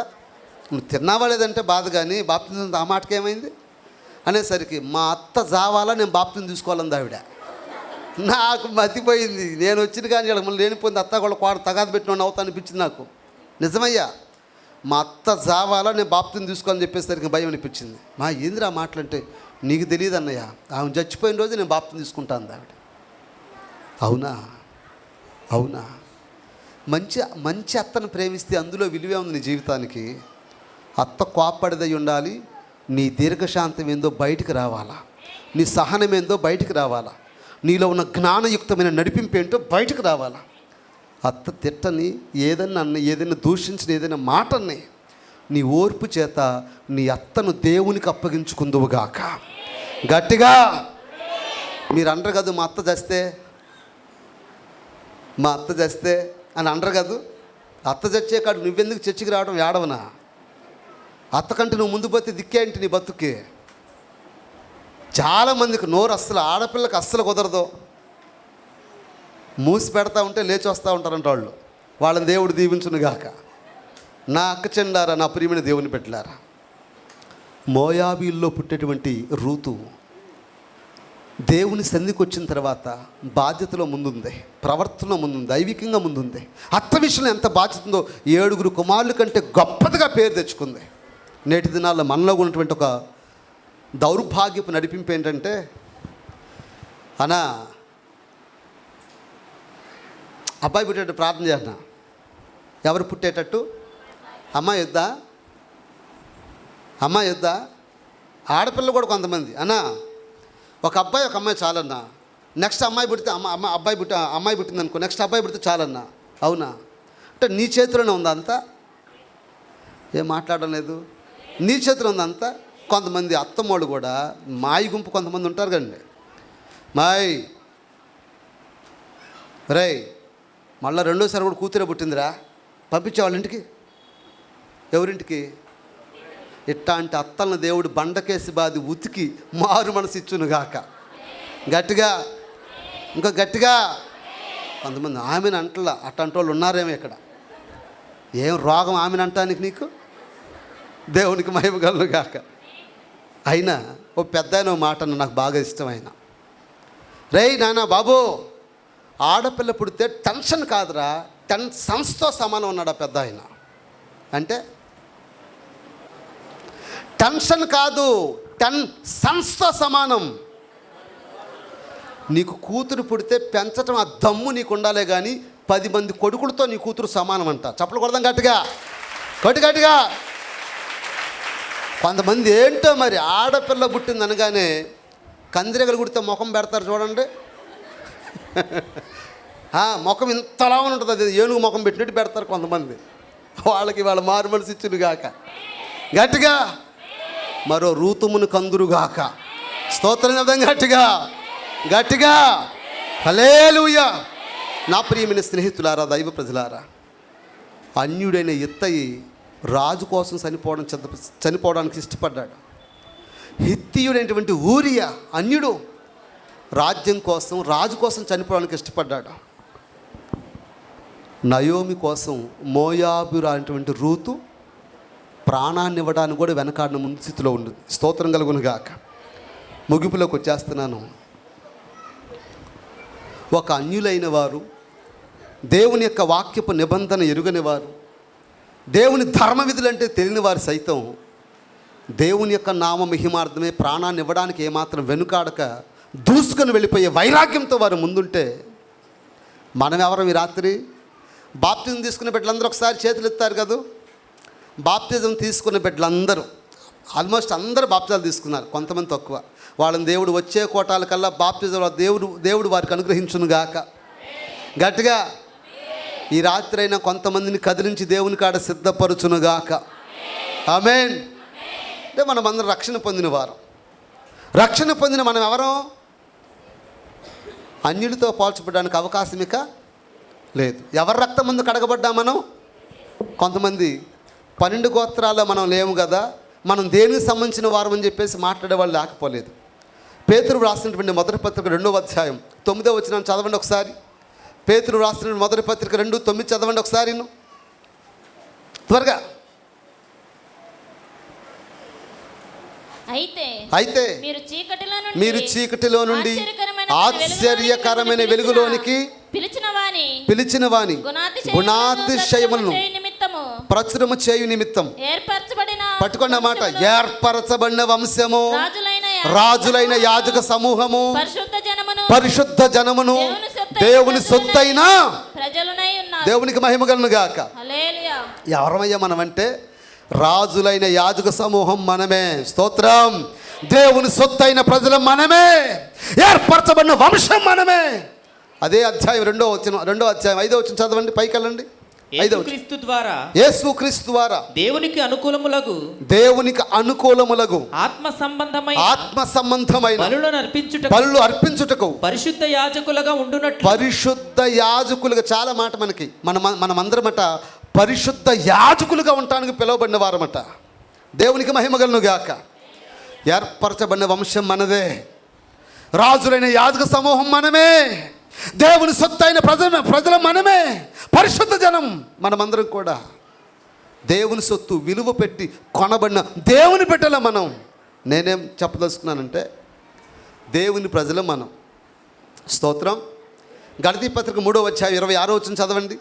నువ్వు తిన్నావా లేదంటే బాధ, కానీ బాప్తిజం ఆ మాటకి ఏమైంది అనేసరికి మా అత్త జావాలా నేను బాప్తిజం తీసుకోవాలంది ఆవిడ. నాకు మతిపోయింది. నేను వచ్చిన కానీ మళ్ళీ లేనిపోయింది. అత్త కూడా కోడ తగాదు పెట్టిన అవుతా అనిపించింది నాకు. నిజమయ్యా, మా అత్త జావాలా నేను బాప్తిజం తీసుకోవాలని చెప్పేసరికి భయం అనిపించింది. మా ఏందిరా మాటలంటే, నీకు తెలియదు అన్నయ్య, ఆమె చచ్చిపోయిన రోజు నేను బాప్తిజం తీసుకుంటాను ఆవిడ. అవునా? మంచి అత్తను ప్రేమిస్తే అందులో విలువే ఉంది నీ జీవితానికి. అత్త కోప్పడిదై ఉండాలి. నీ దీర్ఘశాంతం ఏందో బయటికి రావాలా, నీ సహనం ఏందో బయటికి రావాలా, నీలో ఉన్న జ్ఞానయుక్తమైన నడిపింపు ఏంటో బయటకు రావాలా. అత్త తిట్టని, ఏదైనా దూషించిన ఏదైనా మాటని నీ ఓర్పు చేత నీ అత్తను దేవునికి అప్పగించుకుందువుగాక. గట్టిగా మీరు అంటారు కదా, మా అత్త చస్తే అని అంటారు కదా. అత్త చచ్చే కాడు నువ్వెందుకు చర్చికి రావడం? ఏడవనా? అత్త కంటే నువ్వు ముందు పోతే దిక్కేంటి నీ బతుక్కి? చాలామందికి నోరు అస్సలు, ఆడపిల్లకి అస్సలు కుదరదు. మూసి పెడతా ఉంటే లేచి వస్తూ ఉంటారంట వాళ్ళు. వాళ్ళని దేవుడు దీవించునుగాక. నా అక్క చెండారా, నా ప్రియమైన దేవుని పెట్టలారా, మోయాబీల్లో పుట్టేటువంటి రూతు దేవుని సన్నిధికి వచ్చిన తర్వాత బాధ్యతలో ముందుంది, ప్రవర్తనలో ముందుంది, దైవికంగా ముందుంది. అత్త విషయంలో ఎంత బాధ్యత ఉందో 7 కుమారుల కంటే గొప్పదిగా పేరు తెచ్చుకుంది. నేటి దినాల్లో మనలో ఉన్నటువంటి ఒక దౌర్భాగ్యపు నడిపింపు ఏంటంటే, అనా అబ్బాయి పుట్టేటట్టు ప్రార్థన చేసిన, ఎవరు పుట్టేటట్టు? అమ్మాయి వద్దా? ఆడపిల్లలు కూడా కొంతమంది అన్నా, ఒక అబ్బాయి ఒక అమ్మాయి చాలన్నా. నెక్స్ట్ అమ్మాయి పుట్టితే అమ్మాయి పుట్టింది అనుకో, నెక్స్ట్ అబ్బాయి పుడితే చాలన్నా. అవునా? అంటే నీ చేతిలోనే ఉందా అంతా? ఏం మాట్లాడడం లేదు. నీ చేతిలో ఉందంతా. కొంతమంది అత్తమ్మోళ్ళు కూడా మాయి గుంపు కొంతమంది ఉంటారు కండి. మాయ్ రై మళ్ళీ రెండోసారి కూడా కూతురే పుట్టిందిరా, పంపించే వాళ్ళ ఇంటికి. ఎవరింటికి? ఇట్లాంటి అత్తలను దేవుడు బండకేసి బాది ఉతికి మారు మనసు ఇచ్చునుగాక. గట్టిగా, ఇంకా గట్టిగా. కొంతమంది ఆమెను అంటలా, అట్లాంటి వాళ్ళు ఉన్నారేమో ఇక్కడ. ఏం రోగం ఆమెను అంటానికి నీకు? దేవునికి మహిమ కలుగుగాక. అయినా ఓ పెద్ద ఆయన మాట నాకు బాగా ఇష్టమైన, రేయ్ నాన్న బాబు, ఆడపిల్ల పుడితే టెన్షన్ కాదురా, 10 సన్స్తో సమానం ఉన్నాడు ఆ పెద్ద ఆయన. అంటే టెన్షన్ కాదు, 10 సన్స్తో సమానం. నీకు కూతురు పుడితే పెంచటం ఆ దమ్ము నీకు ఉండాలే కానీ 10 మంది కొడుకులతో నీ కూతురు సమానం అంట. చప్పలు కొడదాం గట్టిగా, గట్టిగా. కొంతమంది ఏంటో మరి ఆడపిల్ల పుట్టింది అనగానే కందిరగలు కుడితే ముఖం పెడతారు చూడండి. ముఖం ఇంతలా ఉంటుంది, అది ఏనుగు ముఖం పెట్టినట్టు పెడతారు కొంతమంది. వాళ్ళకి వాళ్ళ మారు మనసు ఇచ్చును గాక, గట్టిగా. మరో రూతుమును కందురుగాక. స్తోత్రం చెప్దాం గట్టిగా. హల్లెలూయా. నా ప్రియమైన స్నేహితులారా, దైవ ప్రజలారా, అన్యుడైన ఇత్తయి రాజు కోసం చనిపోవడానికి ఇష్టపడ్డాడు. హిత్తీయుడైనటువంటి ఊరియా అన్యుడు రాజ్యం కోసం, రాజు కోసం చనిపోవడానికి ఇష్టపడ్డాడు. నయోమి కోసం మోయాబురా అనేటువంటి రూతు ప్రాణాన్ని ఇవ్వడానికి కూడా వెనకాడిన ముందు స్థితిలో ఉంది. స్తోత్రం కలుగును గాక. ముగింపులోకి వచ్చేస్తున్నాను. ఒక అన్యులైన వారు, దేవుని యొక్క వాక్యపు నిబంధన ఎరుగని వారు, దేవుని ధర్మ విధులంటే తెలియని వారు సైతం దేవుని యొక్క నామ మహిమార్థమే ప్రాణాన్ని ఇవ్వడానికి ఏమాత్రం వెనుకాడక దూసుకొని వెళ్ళిపోయే వైరాగ్యంతో వారు ముందుంటే, మనం ఎవరం ఈ రాత్రి? బాప్తిజం తీసుకునే బిడ్డలందరూ ఒకసారి చేతులు ఎత్తారు కదా. బాప్తిజం తీసుకునే బిడ్డలందరూ ఆల్మోస్ట్ అందరూ బాప్తిజాలు తీసుకున్నారు, కొంతమంది తక్కువ. వాళ్ళని దేవుడు వచ్చే కోటాల కల్లా బాప్తిజం దేవుడు వారికి అనుగ్రహించును గాక. గట్టిగా ఈ రాత్రి అయినా కొంతమందిని కదిలించి దేవుని కాడ సిద్ధపరచును గాక. ఆమేన్. అంటే మనమందరం రక్షణ పొందిన వారు. రక్షణ పొందిన మనం ఎవరం? అన్యులతో పోల్చబడడానికి అవకాశం ఇక లేదు. ఎవరి రక్తం ముందు కడగబడ్డా మనం? కొంతమంది 12 గోత్రాల్లో మనం లేము కదా, మనం దేనికి సంబంధించిన వారం అని చెప్పేసి మాట్లాడే వాళ్ళు లేకపోలేదు. పేతురు రాసినటువంటి మొదటి పత్రిక 2వ అధ్యాయం 9వ వచనం చదవండి ఒకసారి. పేతురు రాసినటువంటి మొదటి పత్రిక 2:9 చదవండి ఒకసారి త్వరగా. అయితే మీరు చీకటిలో నుండి ఆశ్చర్యకరమైన వెలుగులోనికి పిలిచిన వాని గుణాతిశయములను ప్రచురము చేయు నిమిత్తం పట్టుకున్న మాట, ఏర్పరచబడిన వంశము, రాజులైన యాజక సమూహము, పరిశుద్ధ జనమును, దేవుని సొత్తైన దేవునికి మహిమ కలుగును గాక. ఎవరమయ్యా మనమంటే? రాజులైన యాజక సమూహం మనమే. స్తోత్రం. దేవుని సొత్తైన ప్రజలు మనమే, ఏర్పరచబడిన వంశం మనమే. అదే అధ్యాయం 2వ అధ్యాయం 5వ వచనం చదవండి, పైకి వెళ్ళండి. యేసుక్రీస్తు ద్వారా దేవునికి అనుకూలములగు ఆత్మ సంబంధమైన బలులను అర్పించుటకు పరిశుద్ధ యాజకులుగా ఉండునట్లు. పరిశుద్ధ యాజకులుగా చాలా మాట మనకి, మనమందరమట పరిశుద్ధ యాజకులుగా ఉండటానికి పిలువబడిన వారమట. దేవునికి మహిమ కలుగును గాక. ఏర్పరచబడిన వంశం మనదే, రాజులైన యాజక సమూహం మనమే, దేవుని సొత్తైన ప్రజలు మనమే, పరిశుద్ధ జనం మనమందరం కూడా దేవుని సొత్తు విలువ పెట్టి కొనబడిన దేవుని బిడ్డల మనం. నేనేం చెప్పదలుచుకున్నానంటే, దేవుని ప్రజలు మనం. స్తోత్రం. గళతీ పత్రిక 3వ అధ్యాయం 26వ వచనం చదవండి.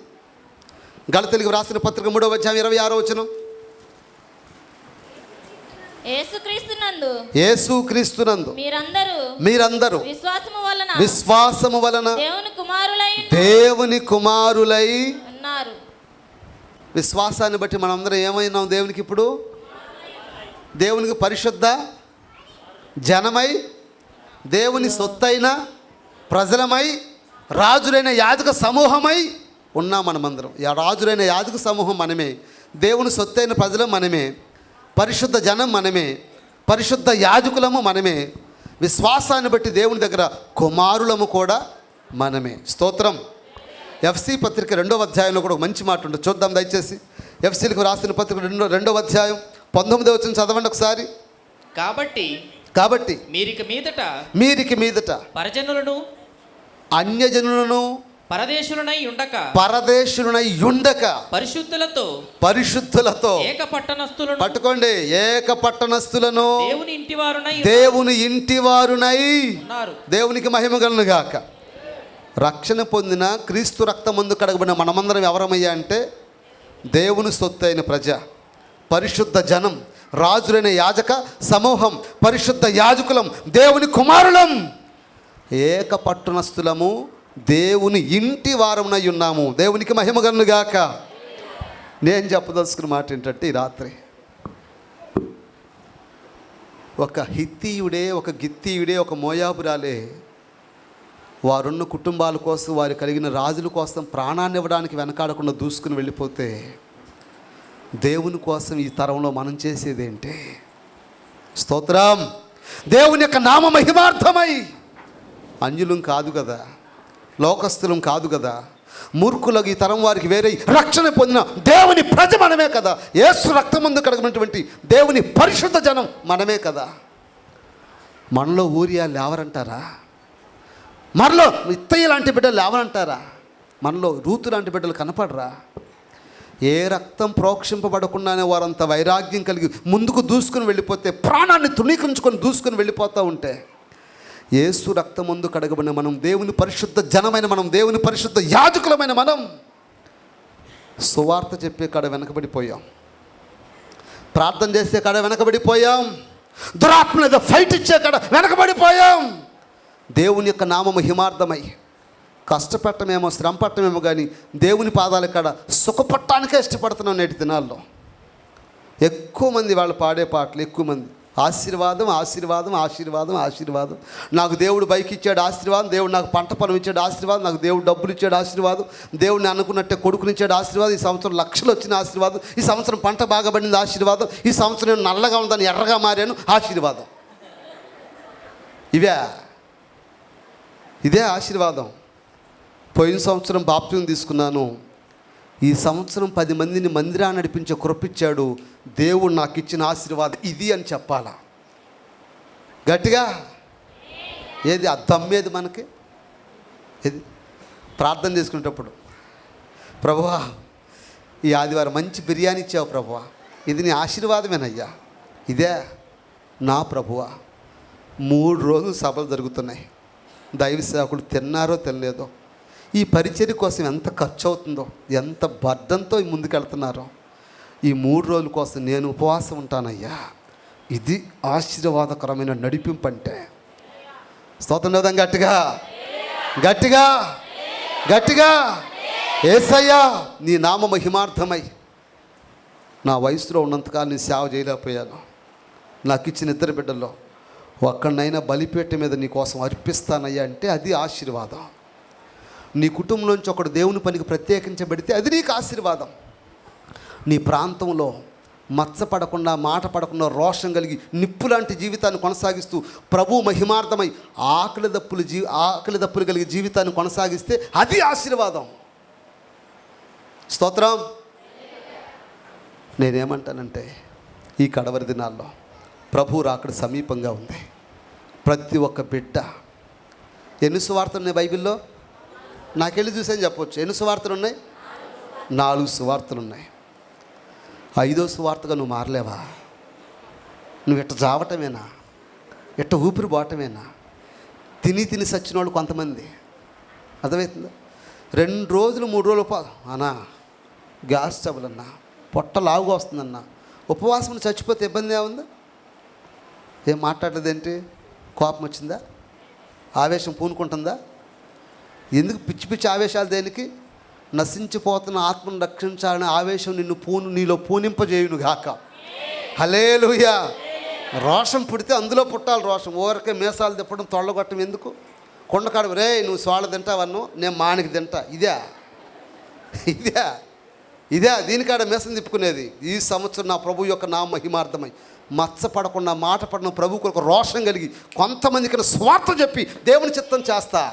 గళతీయులకు రాసిన పత్రిక 3వ అధ్యాయం 26వ వచనం. యేసుక్రీస్తునందు మీరందరూ విశ్వాసము వలన దేవుని కుమారులై ఉన్నారు. విశ్వాసాన్ని బట్టి మనందరం ఏమైనాం దేవునికి? ఇప్పుడు దేవునికి పరిశుద్ధ జనమై, దేవుని సొత్తైన ప్రజలమై, రాజులైన యాజక సమూహమై ఉన్నాం మనమందరం. రాజులైన యాజక సమూహం మనమే, దేవుని సొత్తైన ప్రజలు మనమే, పరిశుద్ధ జనం మనమే, పరిశుద్ధ యాజకులము మనమే, విశ్వాసాన్ని బట్టి దేవుని దగ్గర కుమారులము కూడా మనమే. స్తోత్రం. ఎఫ్సి పత్రిక 2వ అధ్యాయంలో కూడా ఒక మంచి మాట ఉంటుంది, చూద్దాం దయచేసి. ఎఫ్సీలకు రాసిన పత్రిక 2వ అధ్యాయం 19వ వచనం చదవండి ఒకసారి. కాబట్టి మీరికి మీదట పరిజనులను అన్యజనులను పరదేశులనై ఉండక పరిశుద్ధులతో పట్టుకోండి, ఏక పట్టణస్థులను దేవుని ఇంటివారునై దేవునికి మహిమ కలుగును గాక. రక్షణ పొందిన క్రీస్తు రక్తమందు కడగబడిన మనమందరం ఎవరమయ్యా అంటే దేవుని సొత్తైన ప్రజ, పరిశుద్ధ జనం, రాజులైన యాజక సమూహం, పరిశుద్ధ యాజకులం, దేవుని కుమారులం. ఏక పట్టణస్థులము, దేవుని ఇంటి వారమునై ఉన్నాము. దేవునికి మహిమ కలుగుగాక. నేను చెప్పదలుచుకున్న మాట ఏంటంటే, ఈ రాత్రి ఒక హిత్తీయుడే, ఒక గిత్తీయుడే, ఒక మోయాబురాలే వారున్న కుటుంబాల కోసం, వారు కలిగిన రాజుల కోసం ప్రాణాన్ని ఇవ్వడానికి వెనకాడకుండా దూసుకుని వెళ్ళిపోతే, దేవుని కోసం ఈ తరంలో మనం చేసేదేంటి? స్తోత్రం. దేవుని యొక్క నామ మహిమార్థమై అన్యులం కాదు కదా, లోకస్తులం కాదు కదా, మూర్ఖులకు ఈ తరం వారికి వేరే రక్షణ పొందిన దేవుని ప్రజ మనమే కదా. యేసు రక్తం ముందు కడగనటువంటి దేవుని పరిశుద్ధ జనం మనమే కదా. మనలో ఊరియా లేవరంటారా? మనలో ఇత్తయ్య లాంటి బిడ్డలు లేవరంటారా? మనలో రూతు లాంటి బిడ్డలు కనపడరా? ఏ రక్తం ప్రోక్షింపబడకుండానే వారంత వైరాగ్యం కలిగి ముందుకు దూసుకుని వెళ్ళిపోతే, ప్రాణాన్ని తృణీకరించుకొని దూసుకుని వెళ్ళిపోతూ ఉంటే, యేసు రక్తం ముందు కడగబడిన మనం, దేవుని పరిశుద్ధ జనమైన మనం, దేవుని పరిశుద్ధ యాజకులమైన మనం సువార్త చెప్పే కాడ వెనకబడిపోయాం, ప్రార్థన చేసే కాడ వెనకబడిపోయాం, దురాత్మల ఫైట్ ఇచ్చే కాడ వెనకబడిపోయాం. దేవుని యొక్క నామము హిమార్థమై కష్టపడటమేమో, శ్రమ పట్టమేమో, కానీ దేవుని పాదాల కాడ సుఖపట్టానికే ఇష్టపడుతున్నాం. నేటి దినాల్లో ఎక్కువ మంది వాళ్ళు పాడే పాటలు, ఎక్కువ మంది ఆశీర్వాదం ఆశీర్వాదం ఆశీర్వాదం ఆశీర్వాదం, నాకు దేవుడు బైక్ ఇచ్చాడు ఆశీర్వాదం, దేవుడు నాకు పంట పొలం ఇచ్చాడు ఆశీర్వాదం, నాకు దేవుడు డబ్బులు ఇచ్చాడు ఆశీర్వాదం, దేవుడిని అనుకున్నట్టే కొడుకునిచ్చాడు ఆశీర్వాదం, ఈ సంవత్సరం లక్షలు వచ్చిన ఆశీర్వాదం, ఈ సంవత్సరం పంట బాగా పడింది ఆశీర్వాదం, ఈ సంవత్సరం నేను నల్లగా ఉందని ఎర్రగా మారాను ఆశీర్వాదం. ఇదే ఆశీర్వాదం. పోయిన సంవత్సరం బాప్తిజం తీసుకున్నాను, ఈ సంవత్సరం 10 మందిని మందిరాన్ని నడిపించే కృపిచ్చాడు, దేవుడు నాకు ఇచ్చిన ఆశీర్వాదం ఇది అని చెప్పాలా గట్టిగా. ఏది ఆ దమ్మేది మనకి? ఏది ప్రార్థన చేసుకునేటప్పుడు, ప్రభువా ఈ ఆదివారం మంచి బిర్యానీ ఇచ్చావు ప్రభువా, ఇది నీ ఆశీర్వాదమేనయ్యా. ఇదే నా ప్రభువా. 3 రోజులు సభలు జరుగుతున్నాయి, దైవ సేవకులు తిన్నారో తినలేదో, ఈ పరిచర్య కోసం ఎంత ఖర్చు అవుతుందో, ఎంత బర్డంతో ముందుకెళ్తున్నారో, ఈ 3 రోజుల కోసం నేను ఉపవాసం ఉంటానయ్యా. ఇది ఆశీర్వాదకరమైన నడిపింపు అంటే. స్తోత్రం. గట్టిగా గట్టిగా గట్టిగా యేసయ్యా నీ నామ మహిమార్థమై నా వయసులో ఉన్నంతకాలం నీ సేవ చేయలేకపోయాను. నాకు ఇచ్చిన 2 బిడ్డల్లో ఒక్కడినైనా బలిపీఠ మీద నీ కోసం అర్పిస్తానయ్యా అంటే అది ఆశీర్వాదం. నీ కుటుంబంలోంచి ఒకడు దేవుని పనికి ప్రత్యేకించబడితే అది నీకు ఆశీర్వాదం. నీ ప్రాంతంలో మచ్చపడకుండా, మాట పడకుండా, రోషం కలిగి నిప్పు లాంటి జీవితాన్ని కొనసాగిస్తూ ప్రభు మహిమార్థమై ఆకలి దప్పులు కలిగి జీవితాన్ని కొనసాగిస్తే అది ఆశీర్వాదం. స్తోత్రం. నేనేమంటానంటే, ఈ కడవరి దినాల్లో ప్రభు రాకడ సమీపంగా ఉంది. ప్రతి ఒక్క బిడ్డ, ఎన్ని సువార్తలు ఉన్నాయి బైబిల్లో? నాకెళ్ళి చూసాను చెప్పవచ్చు. ఎన్ని సువార్తలు ఉన్నాయి? 4 సువార్తలు ఉన్నాయి. 5వ సువార్తగా నువ్వు మారలేవా? నువ్వు ఇట్ట జావటమేనా? ఇట్ట ఊపిరి పోవటమేనా? తిని సచ్చిన వాళ్ళు కొంతమంది, అర్థమవుతుందా? 2 రోజులు 3 రోజులు అన్నా గ్యాస్ ట్రబుల్ అన్నా, పొట్ట లావుగా వస్తుందన్నా, ఉపవాసం చచ్చిపోతే ఇబ్బంది ఏముంది? ఏం మాట్లాడలేదేంటి? కోపం వచ్చిందా? ఆవేశం పూనుకుంటుందా? ఎందుకు పిచ్చి పిచ్చి ఆవేశాలు? దేనికి? నశించిపోతున్న ఆత్మను రక్షించాలనే ఆవేశం నీలో పూనింపజేయును గాక. హల్లెలూయా. రోషం పుడితే అందులో పుట్టాలి రోషం. ఊరికే మీసాలు తిప్పడం, తొళ్ళగొట్టడం ఎందుకు? కొండకాడ రే నువ్వు సోళ్ళ తింటావన్ను, నేను మానికి తింటా, ఇదే దీనికాడ మీసం తిప్పుకునేది. ఈ సంవత్సరం నా ప్రభు యొక్క నా మహిమార్థమై మచ్చపడకుండా, మాట పడిన ప్రభు కొరకు రోషం కలిగి కొంతమందికి స్వార్థ చెప్పి దేవుని చిత్తం చేస్తా.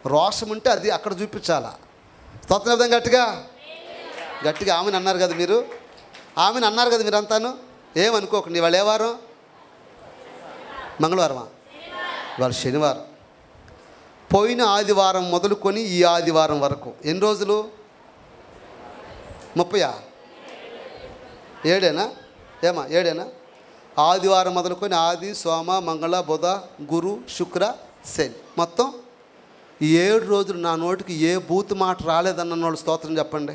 రోషం ఉంటే అది అక్కడ చూపించాలా. స్తోత్రం. గట్టిగా గట్టిగా ఆమెను అన్నారు కదా మీరు, ఆమెను అన్నారు కదా మీరంతాను. ఏమనుకోకండి. వాళ్ళు ఏ వారం? మంగళవారమా? వాళ్ళు శనివారం. పోయిన ఆదివారం మొదలుకొని ఈ ఆదివారం వరకు ఎన్ని రోజులు? 30 7 ఏమా 7 ఆదివారం మొదలుకొని ఆది, సోమ, మంగళ, బుధ, గురు, శుక్ర, శని, మొత్తం 7 రోజులు నా నోటికి ఏ బూతు మాట రాలేదన్న వాళ్ళు స్తోత్రం చెప్పండి.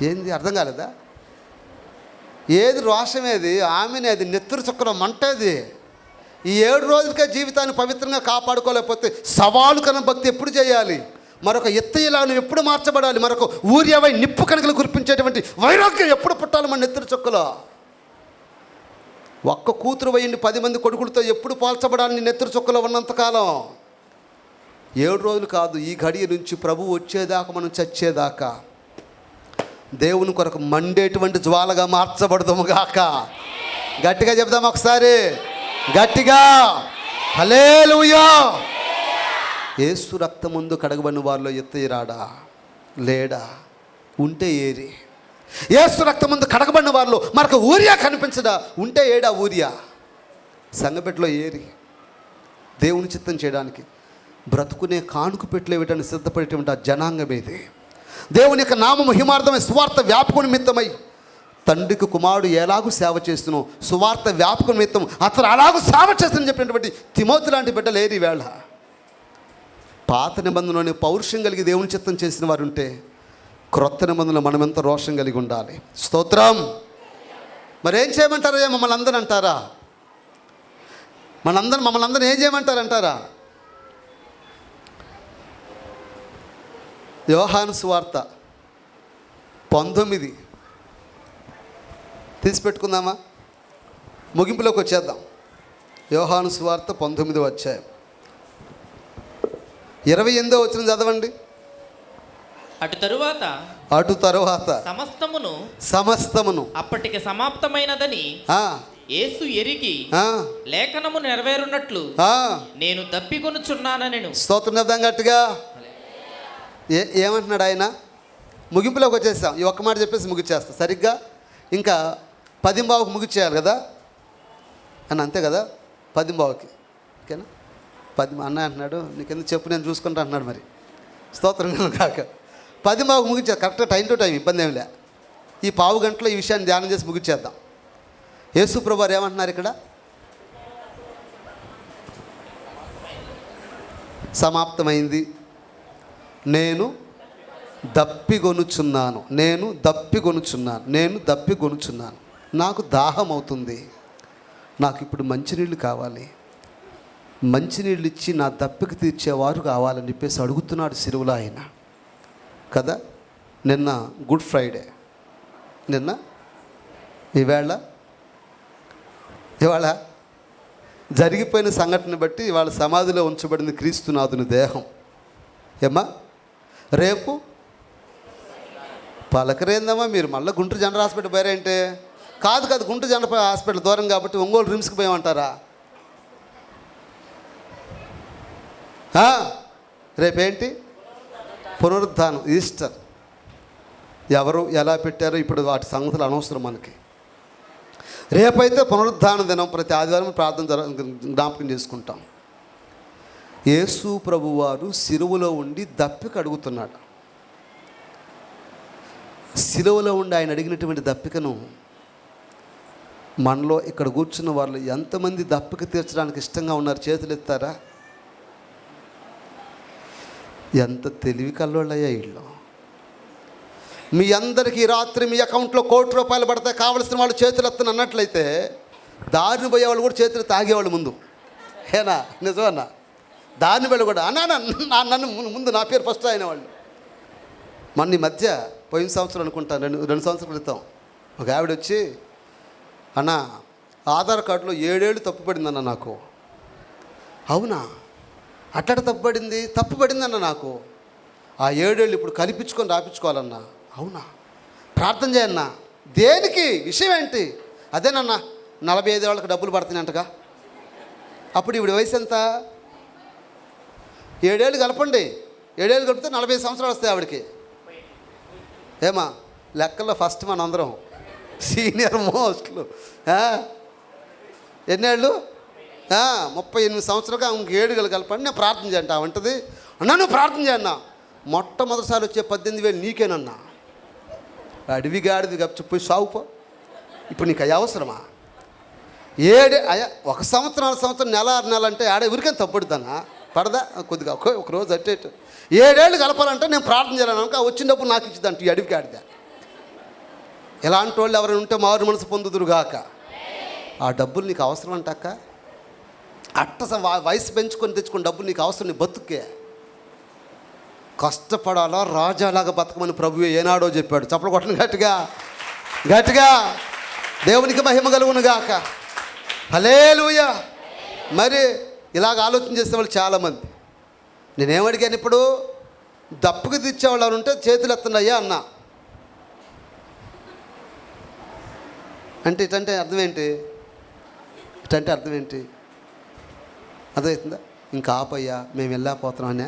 ఏంది అర్థం కాలేదా? ఏది రోషమేది? ఆమెనే అది నెత్తురు చుక్కరం మంటేది. ఈ 7 రోజులకే జీవితాన్ని పవిత్రంగా కాపాడుకోలేకపోతే సవాలు కన్నా భక్తి ఎప్పుడు చేయాలి? మరొక ఎత్తయ్యలా నువ్వు ఎప్పుడు మార్చబడాలి? మరొక ఊర్యవై నిప్పు కణికలు కురిపించేటువంటి వైరాగ్యం ఎప్పుడు పుట్టాలి మన నెత్తిన చొక్కలో? ఒక్క కూతురు వేయండి 10 మంది కొడుకులతో ఎప్పుడు పోల్చబడాలి నీ నెత్తిన చొక్కలో ఉన్నంతకాలం? 7 రోజులు కాదు, ఈ గడియ నుంచి ప్రభు వచ్చేదాకా మనం చచ్చేదాకా దేవుని కొరకు మండేటువంటి జ్వాలగా మార్చబడదాము గాక. గట్టిగా చెప్దాం ఒకసారి, గట్టిగా హల్లెలూయా. యేసు రక్తం ముందు కడగబడిన వారిలో ఎత్తయిరాడా? లేడా? ఉంటే ఏరి. యేసు రక్తం ముందు కడగబడిన వారిలో మనకు ఊరియా కనిపించడా? ఉంటే ఏడా ఊరియా? సంగపెట్టులో ఏరి దేవుని చిత్తం చేయడానికి బ్రతుకునే కానుక పెట్టలేవిటాన్ని సిద్ధపడేటువంటి ఆ జనాంగం ఏది? దేవుని యొక్క నామము మహిమార్థమై సువార్త వ్యాపక నిమిత్తమై తండ్రికి కుమారుడు ఎలాగూ సేవ చేస్తున్నావు, సువార్త వ్యాపక నిమిత్తం అతను అలాగూ సేవ చేస్తుందని చెప్పినటువంటి తిమోతి లాంటి బిడ్డలు ఏరి వేళ. పాత నిబంధనలోనే పౌరుషం కలిగి దేవుని చిత్తం చేసిన వారు ఉంటే క్రొత్త నిబంధనలో మనం ఎంత రోషం కలిగి ఉండాలి. స్తోత్రం. మరేం చేయమంటారా? మమ్మల్ని అందరూ అంటారా? మమ్మల్ని అందరూ ఏం చేయమంటారంటారా? యోహాను సువార్త 19 తీసి పెట్టుకుందామా? ముగింపులోకి వచ్చేద్దాం. యోహాను సువార్త 19వ అధ్యాయం 28వ వచనం చదవండి. అటు తరువాత సమస్తమును అప్పటికి సమాప్తమైనదని యేసు ఎరిగి లేఖనము నెరవేరునట్లు నేను దప్పికొనుచున్నానెను. స్తోత్రం చెప్దాం గట్టిగా. ఏమంటున్నాడు ఆయన? ముగింపులోకి వచ్చేసాం. ఈ ఒక్క మాట చెప్పేసి ముగిచ్చేస్తాం. సరిగ్గా ఇంకా 10:15కి ముగిచ్చేయాలి కదా అని, అంతే కదా? 10:15కి ఓకేనా? 10 అన్న అంటున్నాడు, నీకెందుకు చెప్పు నేను చూసుకుంటా అంటున్నాడు. మరి స్తోత్రం కాక 10:15కి ముగిచ్చేది. కరెక్ట్గా టైం టు టైం, ఇబ్బంది ఏమి లే. ఈ పావు గంటలో ఈ విషయాన్ని ధ్యానం చేసి ముగిచ్చేద్దాం. యేసు ప్రభువారు ఏమంటున్నారు ఇక్కడ? సమాప్తమైంది, నేను దప్పిగొనుచున్నాను, నాకు దాహం అవుతుంది, నాకు ఇప్పుడు మంచినీళ్ళు కావాలి, మంచినీళ్ళు ఇచ్చి నా దప్పిక తీర్చేవారు కావాలని చెప్పేసి అడుగుతున్నాడు సిలువలో ఆయన కదా. నిన్న గుడ్ ఫ్రైడే, ఇవాళ జరిగిపోయిన సంఘటన బట్టి ఇవాళ సమాధిలో ఉంచబడింది క్రీస్తునాథుని దేహం. ఏమ్మా రేపు పలకరేందమ్మా మీరు మళ్ళీ గుంటూరు జనరల్ హాస్పిటల్ పోయారంటే? కాదు గుంటూరు జనరల్ హాస్పిటల్ దూరం కాబట్టి ఒంగోలు రిమ్స్కి పోయామంటారా? రేపేంటి? పునరుద్ధానం, ఈస్టర్. ఎవరు ఎలా పెట్టారో ఇప్పుడు వాటి సంగతులు అనవసరం మనకి. రేపైతే పునరుద్ధాన దినం, ప్రతి ఆదివారం ప్రార్థన జ్ఞాపకం చేసుకుంటాం. యేసు ప్రభువారు సిలువలో ఉండి దప్పిక అడుగుతున్నాడు. సిలువలో ఉండి ఆయన అడిగినటువంటి దప్పికను మనలో ఇక్కడ కూర్చున్న వాళ్ళు ఎంతమంది దప్పిక తీర్చడానికి ఇష్టంగా ఉన్నారు? చేతులు ఎత్తారా? ఎంత తెలివి కల్లోళ్ళయ్యా వీళ్ళు. మీ అందరికీ రాత్రి మీ అకౌంట్లో ₹1,00,00,000 పడితే కావలసిన వాళ్ళు చేతులు ఎత్తని అన్నట్లయితే దారిని పోయేవాళ్ళు కూడా చేతులు తాగేవాళ్ళు ముందు. ఏనా? నిజమన్నా? దారిని వెళ్ళి కూడా నన్ను ముందు నా పేరు ఫస్ట్ అయిన వాళ్ళు. మొన్న ఈ మధ్య పోయిన సంవత్సరం అనుకుంటాను, 2 సంవత్సరాల క్రితం ఒక ఆవిడ వచ్చి, అన్న ఆధార్ కార్డులో 7 ఏళ్ళు తప్పు పడిందన్న నాకు. అవునా? అట్లా తప్పు పడిందన్న నాకు. ఆ 7 ఏళ్ళు ఇప్పుడు కనిపించుకొని రాపించుకోవాలన్నా. అవునా? ప్రార్థన చేయన్నా. దేనికి? విషయం ఏంటి? అదేనన్నా 45 ఏళ్ళకి డబ్బులు పడుతున్నాయంటగా. అప్పుడు ఇవిడి వయసు ఎంత? 7 ఏళ్ళు కలపండి. 7 ఏళ్ళు కలిపితే 45 సంవత్సరాలు వస్తాయి ఆవిడకి. ఏమా లెక్కల్లో ఫస్ట్ మన అందరం సీనియర్ మోస్ట్లు. ఎన్నేళ్ళు? 38 సంవత్సరాలుగా ఇంక 7 ఏళ్ళు కలపండి, నేను ప్రార్థన చేయండి. అంటది, నన్ను ప్రార్థన చేయన్నా. మొట్టమొదటిసారి వచ్చే 18,000 నీకేనన్నా. అడవి గాడిది గప్చిపోయి సాగుపో. ఇప్పుడు నీకు అయ్యా అవసరమా? 7 ఒక సంవత్సరం నెల అంటే ఆడే ఊరికని తప్పుడుతానా? పడదా? కొద్దిగా ఒక రోజు అట్టేటు 7 ఏళ్ళు కలపాలంటే నేను ప్రార్థన చేయాలను అనుకో, వచ్చినప్పుడు నాకు ఇచ్చిదంట ఈ అడవికి ఆడిదా. ఇలాంటి వాళ్ళు ఎవరైనా ఉంటే మారు మనసు పొందుదురుగాక. ఆ డబ్బులు నీకు అవసరం అంటాక వయసు పెంచుకొని తెచ్చుకుని డబ్బులు నీకు అవసరం, నీ బతుకే. కష్టపడాలా, రాజాలాగా బతకమని ప్రభువే ఏనాడో చెప్పాడు. చప్పలు కొట్టను గట్టిగా గట్టిగా. దేవునికి మహిమ కలుగును గాక. హల్లెలూయా. మరి ఇలాగ ఆలోచన చేసేవాళ్ళు చాలామంది. నేనేమడిగాను ఇప్పుడు, దప్పుకు తెచ్చేవాళ్ళు ఎవరు ఉంటే చేతులు ఎత్తండి అయ్యా అన్నా. అంటే ఇటంటే అర్థం ఏంటి? ఇటంటే అర్థం ఏంటి? అర్థమవుతుందా? ఇంకా ఆపయ్యా, మేము వెళ్ళకపోతున్నాం అనే,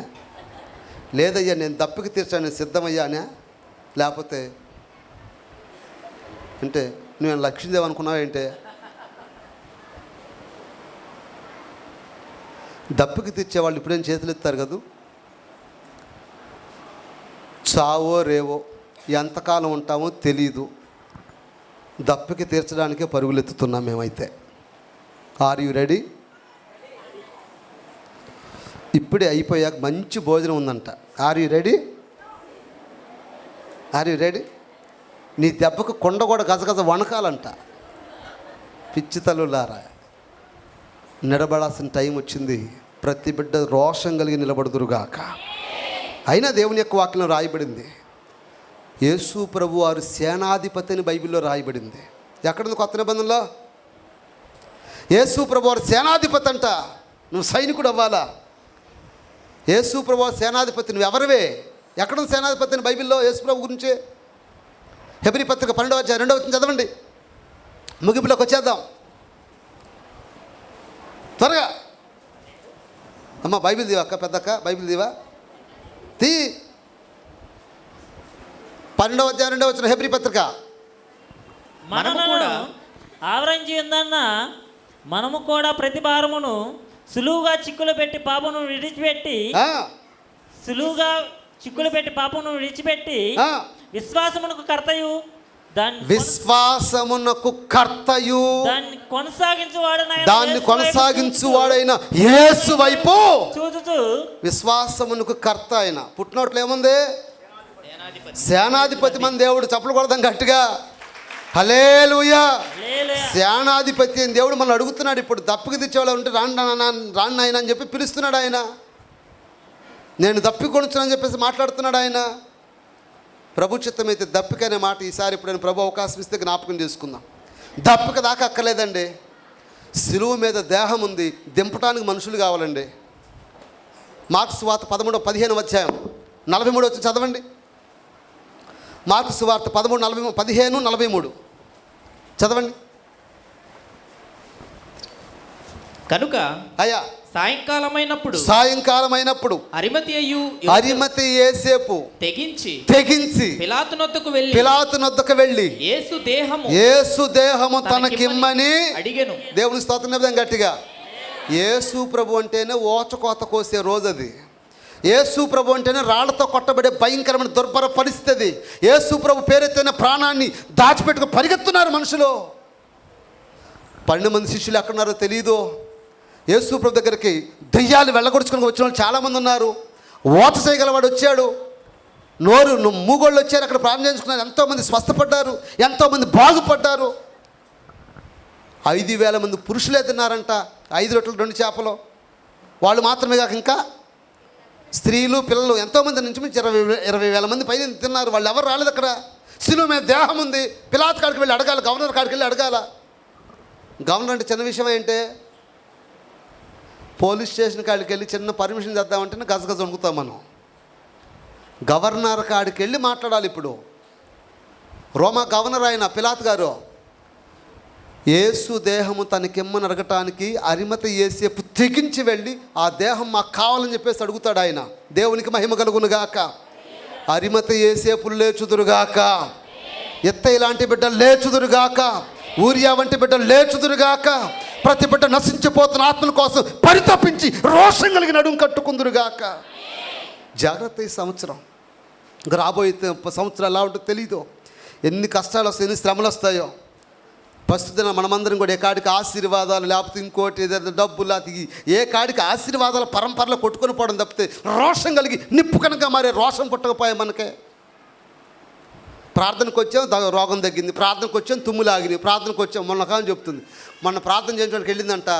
లేదయ్యా నేను దప్పికి తీర్చాను సిద్ధమయ్యా అనే, లేకపోతే అంటే నువ్వు లక్ష్మీదేవి అనుకున్నావు ఏంటి? దప్పికి తీర్చేవాళ్ళు ఇప్పుడేం చేతులు ఎత్తారు కదా. చావో రేవో ఎంతకాలం ఉంటామో తెలీదు, దప్పికి తీర్చడానికే పరుగులు ఎత్తుతున్నాం మేమైతే. Are you ready? ఇప్పుడే అయిపోయాక మంచి భోజనం ఉందంట. Are you ready? Are you ready? నీ దెబ్బకు కొండ కూడా గజగజ వణకాలంట. పిచ్చి తల్లులారా, నిలబడాల్సిన టైం వచ్చింది. ప్రతి బిడ్డ రోషం కలిగి నిలబడుదురుగాక. అయినా దేవుని యొక్క వాక్యం రాయబడింది, యేసు ప్రభు వారు సేనాధిపతి అని బైబిల్లో రాయబడింది. ఎక్కడుంది కొత్త నిబంధనలో? యేసు ప్రభు వారు సేనాధిపతి అంట. నువ్వు సైనికుడు అవ్వాలా? యేసు ప్రభు వారు సేనాధిపతి. నువ్వు ఎవరివే? ఎక్కడుంది సేనాధిపతి అని బైబిల్లో యేసు ప్రభు గురించి? హెబ్రీ పత్రిక 12వ అధ్యాయం 2వ వచనం చదవండి. ముగింపులోకి వచ్చేద్దాం త్వరగా. అమ్మ బైబిల్ దీవా అక్క, పెద్దక్క బైబిల్ దీవా తీ. 12వ అధ్యాయం 2వ వచనం హెబ్రీ పత్రిక. మనము కూడా ఆవరించి ఉందన్న మనము కూడా ప్రతి భారమును సులువుగా చిక్కులు పెట్టి పాపమును విడిచిపెట్టి విశ్వాసమునకు కర్తయు దాన్ని కొనసాగించువాడైన యేసు వైపు చూచుచు. విశ్వాసమునకు కర్త అయిన పుట్టినోట్లు ఏముంది? సేనాధిపతి మన దేవుడు. చప్పలు కొడదాం గట్టిగా. హల్లెలూయా. సేనాధిపతి అని దేవుడు మనం అడుగుతున్నాడు. ఇప్పుడు దప్పికి తెచ్చేవాళ్ళు ఉంటే రాండి ఆయన అని చెప్పి పిలుస్తున్నాడు ఆయన. నేను దప్పికొనుచునని చెప్పేసి మాట్లాడుతున్నాడు ఆయన. ప్రభు చిత్తమైతే దప్పిక అనే మాట ఈసారి ఇప్పుడు నేను ప్రభు అవకాశం ఇస్తే జ్ఞాపకం చేసుకుందాం. దప్పిక దాకా అక్కర్లేదండి. శిలువ మీద దేహం ఉంది, దింపడానికి మనుషులు కావాలండి. మార్కు సువార్త 15వ అధ్యాయం 43 వచ్చి చదవండి. మార్కు సువార్త 15:43 చదవండి. కనుక అయ్యా సాయంకాలమైనప్పుడు అరిమతి యేసేపు తెగించి పిలాతు నొద్దకు వెళ్ళి యేసు దేహము తనకిమ్మని అడిగెను. దేవుని స్తోత్రం చెప్దాం గట్టిగా. యేసు ప్రభు అంటేనే ఓచకోత కోసే రోజు అది. యేసు ప్రభు అంటేనే రాళ్లతో కొట్టబడే భయంకరమైన దుర్భర పరిస్థితి. యేసు ప్రభు పేరెత్తైన ప్రాణాన్ని దాచిపెట్టుకు పరిగెత్తున్నారు మనుషులు. 12 మంది శిష్యులు ఎక్కడున్నారో తెలియదు. యేసు ప్రభు దగ్గరికి దెయ్యాలు వెళ్ళగొడుచుకొని వచ్చిన వాళ్ళు చాలామంది ఉన్నారు. ఓత చేయగలవాడు వచ్చాడు. మూగోళ్ళు వచ్చారు, అక్కడ ప్రార్థన చేయించుకున్నారు. ఎంతోమంది స్వస్థపడ్డారు, ఎంతోమంది బాగుపడ్డారు. 5,000 మంది పురుషులే తిన్నారంట. 5 రొట్టెలు 2 చేపలు. వాళ్ళు మాత్రమే కాక ఇంకా స్త్రీలు పిల్లలు ఎంతోమంది నుంచి 20,000 మంది పైన తిన్నారు. వాళ్ళు ఎవరు రాలేదు అక్కడ. శిలువ మీద దేహం ఉంది. పిలాతు కాడికి వెళ్ళి అడగాలి, గవర్నర్ కాడికి వెళ్ళి అడగాల. గవర్నర్ అంటే చిన్న విషయం ఏంటి? పోలీస్ స్టేషన్ కాడికి వెళ్ళి చిన్న పర్మిషన్ చేద్దామంటేనే గజగజ వణుకుతాం మనం. గవర్నర్ కాడికి వెళ్ళి మాట్లాడాలి. ఇప్పుడు రోమా గవర్నర్ అయిన పిలాతు గారు యేసు దేహము తనకిమ్మని అడగటానికి అరిమతి యేసేపు తెగించి వెళ్ళి ఆ దేహం మాకు కావాలని చెప్పేసి అడుగుతాడు ఆయన. దేవునికి మహిమ కలుగునుగాక. అరిమతి యేసేపులు లేచుదురుగాక. ఎత్తయి లాంటి బిడ్డలు లేచుదురుగాక. ఊరియా వంటి బిడ్డలు లేచుదురుగాక. ప్రతి బిడ్డ నశించిపోతున్న ఆత్మల కోసం పరితపించి రోషం కలిగి నడుము కట్టుకుందురుగాక. జాగ్రత్త. ఈ సంవత్సరం రాబోయే సంవత్సరం ఎలా ఉంటుందో తెలీదు. ఎన్ని కష్టాలు వస్తాయో, ఎన్ని శ్రమలు వస్తాయో. ప్రస్తుతం మనమందరం కూడా ఏ కాడికి ఆశీర్వాదాలు, లేకపోతే ఇంకోటి ఏదైనా డబ్బు, లేకపోతే ఏ కాడికి ఆశీర్వాదాల పరంపరలో కొట్టుకొని పోవడం తప్పితే రోషం కలిగి నిప్పు కనుక మారే రోషం పుట్టకపోయా మనకే. ప్రార్థనకు వచ్చాం, రోగం తగ్గింది. ప్రార్థనకు వచ్చాం, తుమ్ములు ఆగినాయి. ప్రార్థనకు వచ్చాం, మొన్న కాలం చెప్తుంది. మొన్న ప్రార్థన చేయడానికి వెళ్ళిందంట.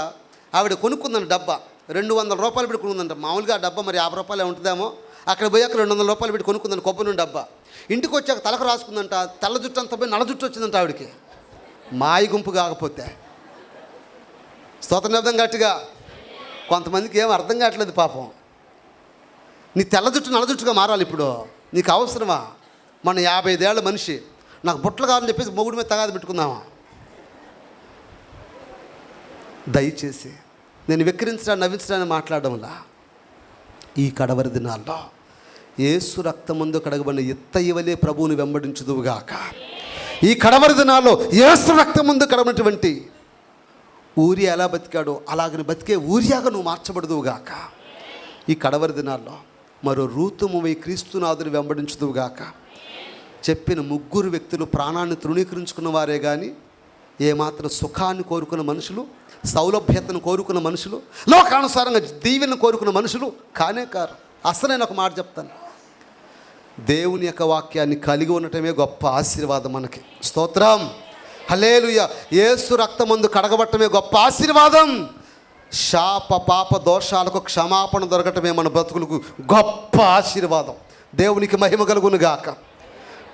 ఆవిడ కొనుక్కుందంట డబ్బా, 200 రూపాయలు పెట్టి కొనుక్కుందంట. మామూలుగా ఆ డబ్బా మరి 50 రూపాయలు ఉంటుందేమో, అక్కడ పోయి అక్కడ 200 రూపాయలు పెట్టి కొనుక్కుందంట కొబ్బరి నూనె డబ్బా. ఇంటికి వచ్చాక తలకు రాసుకుందంట, తెల్ల జుట్టు అంతా పోయి నల్ల జుట్టు వచ్చిందంట ఆవిడకి. మాయి గుంపు కాకపోతే. స్తోత్రం అర్థం గట్టిగా. కొంతమందికి ఏం అర్థం కావట్లేదు పాపం. నీ తెల్ల జుట్టు నల్ల జుట్టుగా మారాలి ఇప్పుడు, నీకు అవసరమా? మన 55 ఏళ్ళ మనిషి, నాకు బుట్టలు కావాలని చెప్పేసి మొగుడు మీద తగాదు పెట్టుకుందామా? దయచేసి నేను వెక్కిరించడానికి నవ్వించడానికి మాట్లాడడంలా, ఈ కడవరి దినాల్లో యేసు రక్తమందు కడగబడిన ఇత్తయివలే ప్రభువుని వెంబడించుదువుగాక. ఈ కడవరి దినాల్లో యేసు రక్తమందు కడగబడినటువంటి ఊరియా ఎలా బతికాడో అలాగని బతికే ఊరియాగా నువ్వు మార్చబడదువుగాక. ఈ కడవరి దినాల్లో మరో రూతుమై క్రీస్తునాథుని వెంబడించుదువుగాక. చెప్పిన 3 వ్యక్తులు ప్రాణాన్ని తృణీకరించుకున్న వారే కానీ ఏమాత్రం సుఖాన్ని కోరుకున్న మనుషులు, సౌలభ్యతను కోరుకున్న మనుషులు, లోకానుసారంగా దీవెను కోరుకున్న మనుషులు కానే కారు. అసలు నేను ఒక మాట చెప్తాను, దేవుని యొక్క వాక్యాన్ని కలిగి ఉండటమే గొప్ప ఆశీర్వాదం మనకి. స్తోత్రం, హల్లెలూయా. యేసు రక్తమందు కడగబట్టమే గొప్ప ఆశీర్వాదం. శాప పాప దోషాలకు క్షమాపణ దొరకటమే మన బ్రతుకులకు గొప్ప ఆశీర్వాదం. దేవునికి మహిమ కలుగును గాక.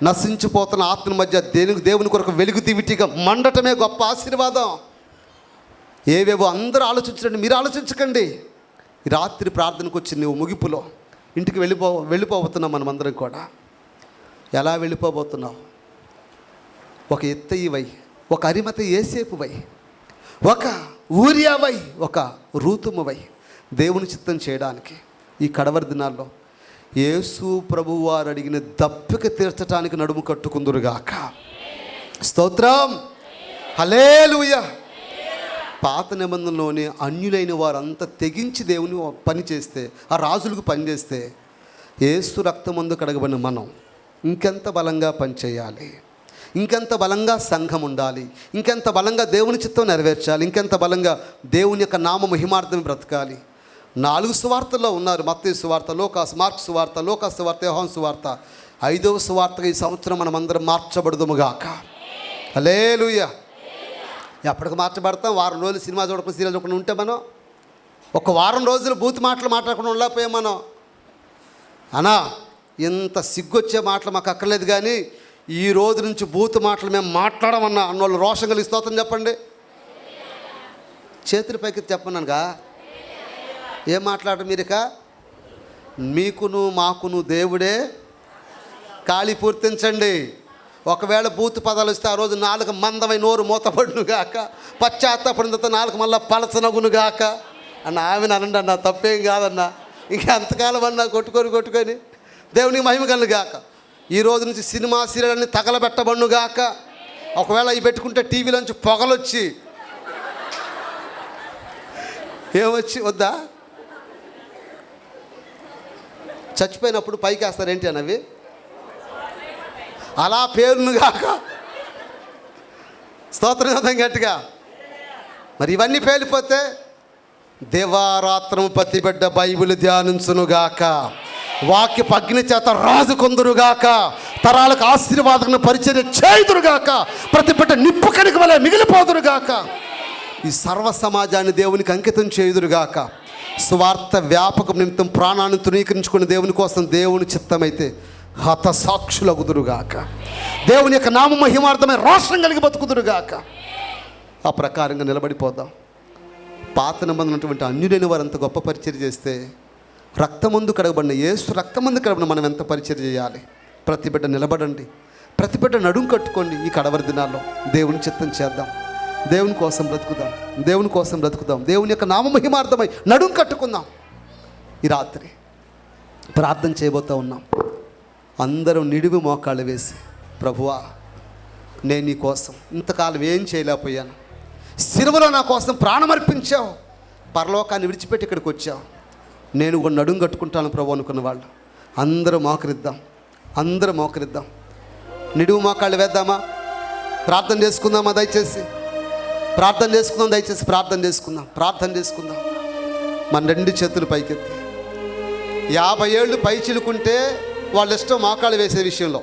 నశించిపోతున్న ఆత్మ మధ్య దేవుని కొరకు వెలుగు దివిటిగా మండటమే గొప్ప ఆశీర్వాదం. ఏవేవో అందరూ ఆలోచించండి, మీరు ఆలోచించకండి. ఈ రాత్రి ప్రార్థనకు వచ్చి నువ్వు ముగింపులో ఇంటికి వెళ్ళిపోతున్నావు. మనమందరం కూడా ఎలా వెళ్ళిపోబోతున్నావు? ఒక ఎత్తయివై, ఒక అరిమత యేసేపువై, ఒక ఊరియావై, ఒక రూతుమవై దేవుని చిత్తం చేయడానికి ఈ కడవరి దినాల్లో యేసు ప్రభువు వారు అడిగిన దప్పిక తీర్చడానికి నడుము కట్టుకుందురుగాక. స్తోత్రం, హల్లెలూయా. పాత నిబంధనలోని అన్యులైన వారంతా తెగించి దేవుని పని చేస్తే, ఆ రాజులకు పని చేస్తే, యేసు రక్తమందు కడగబడిన మనం ఇంకెంత బలంగా పనిచేయాలి, ఇంకెంత బలంగా సంఘం ఉండాలి, ఇంకెంత బలంగా దేవుని చిత్తం నెరవేర్చాలి, ఇంకెంత బలంగా దేవుని యొక్క నామ మహిమార్థం బ్రతకాలి. 4 సువార్తల్లో ఉన్నారు. మత్తయి సువార్త, మార్కు సువార్త, లూకా సువార్త, యోహాను సువార్త. 5వ సువార్తగా ఈ సంవత్సరం మనం అందరం మార్చబడదుముగాక. హల్లెలూయా. ఎప్పటికి మార్చబడతాం? వారం రోజులు సినిమా చూడకుండా సీరియల్ చూడకుండా ఉంటే మనం, ఒక వారం రోజులు బూత్ మాటలు మాట్లాడకుండా ఉండలేకపోయాం మనం. అనా ఇంత సిగ్గొచ్చే మాటలు మాకు అక్కర్లేదు, కానీ ఈ రోజు నుంచి బూత్ మాటలు మేము మాట్లాడమన్నా అన్నోళ్ళు రోషం కలిగి స్తోత్రం చెప్పండి. చేతుల పైకి చెప్పన్నానుగా. ఏం మాట్లాడరు మీరు? ఇక మీకును మాకును దేవుడే ఖాళీ పూర్తించండి. ఒకవేళ బూత్ పదాలు వస్తే ఆ రోజు 4 మందమై నోరు మూతపడునుగాక, పశ్చాత్తాపడిన తర్వాత 4 మళ్ళీ పలచనగునుగాక అన్న ఆమెను అనండి అన్న, తప్పేం కాదన్నా. ఇంకా ఎంతకాలం అన్నా కొట్టుకొని దేవునికి మహిమ కలుగాక. ఈ రోజు నుంచి సినిమా సీరియల్ అన్ని తగలబెట్టబడునుగాక. ఒకవేళ అవి పెట్టుకుంటే టీవీలోంచి పొగలొచ్చి ఏమొచ్చి వద్దా, చచ్చిపోయినప్పుడు పైకి వేస్తారేంటి అన్నవి, అలా పేరునుగాక. స్తోత్రం గట్టిగా. మరి ఇవన్నీ పేలిపోతే దేవారాత్రము పతిబిడ్డ బైబిల్ ధ్యానించునుగాక, వాక్య అగ్ని చేత రాజు కొందురుగాక, తరాలకు ఆశీర్వాదం పరిచర్య చేయుదురుగాక, ప్రతి బిడ్డ నిప్పు కణిక వలె మిగిలిపోదురుగాక, ఈ సర్వ సమాజాన్ని దేవునికి అంకితం చేయుదురుగాక. స్వార్థ వ్యాపకం నిమిత్తం ప్రాణాన్ని తృణీకరించుకుని దేవుని కోసం దేవుని చిత్తమైతే హతసాక్షులగుదురుగాక, దేవుని యొక్క నామ మహిమార్థమై రోషం కలిగి బతుకుదురుగాక. ఆ ప్రకారంగా నిలబడిపోదాం. పాత నిబంధన ఉన్నటువంటి అన్యులైన వారు అంత గొప్ప పరిచర్య చేస్తే, రక్తమందు కడగబడిన యేసు రక్తమందు కడగబడిన మనం ఎంత పరిచర్య చేయాలి. ప్రతి బిడ్డ నిలబడండి, ప్రతి బిడ్డ నడుము కట్టుకోండి. ఈ కడవరి దినాల్లో దేవుని చిత్తం చేద్దాం, దేవుని కోసం బ్రతుకుదాం, దేవుని కోసం బ్రతుకుదాం, దేవుని యొక్క నామ మహిమార్థమై నడుము కట్టుకుందాం. ఈ రాత్రి ప్రార్థన చేయబోతూ ఉన్నాం. అందరం నిడివి మోకాళ్ళు వేసి, ప్రభువా నేను నీ కోసం ఇంతకాలం ఏం చేయలేకపోయాను, సిలువలో నా కోసం ప్రాణమర్పించావు, పరలోకాన్ని విడిచిపెట్టి ఇక్కడికి వచ్చావు, నేను కూడా నడుము కట్టుకుంటాను ప్రభు అనుకున్న వాళ్ళు అందరూ మోకరిద్దాం. నిడువు మోకాళ్ళు వేద్దామా? ప్రార్థన చేసుకుందామా? దయచేసి ప్రార్థన చేసుకుందాం. మన 2 చేతులు పైకెత్తి 50 ఏళ్ళు పై చిలుకుంటే వాళ్ళ ఇష్టం మోకాళ్ళు వేసే విషయంలో.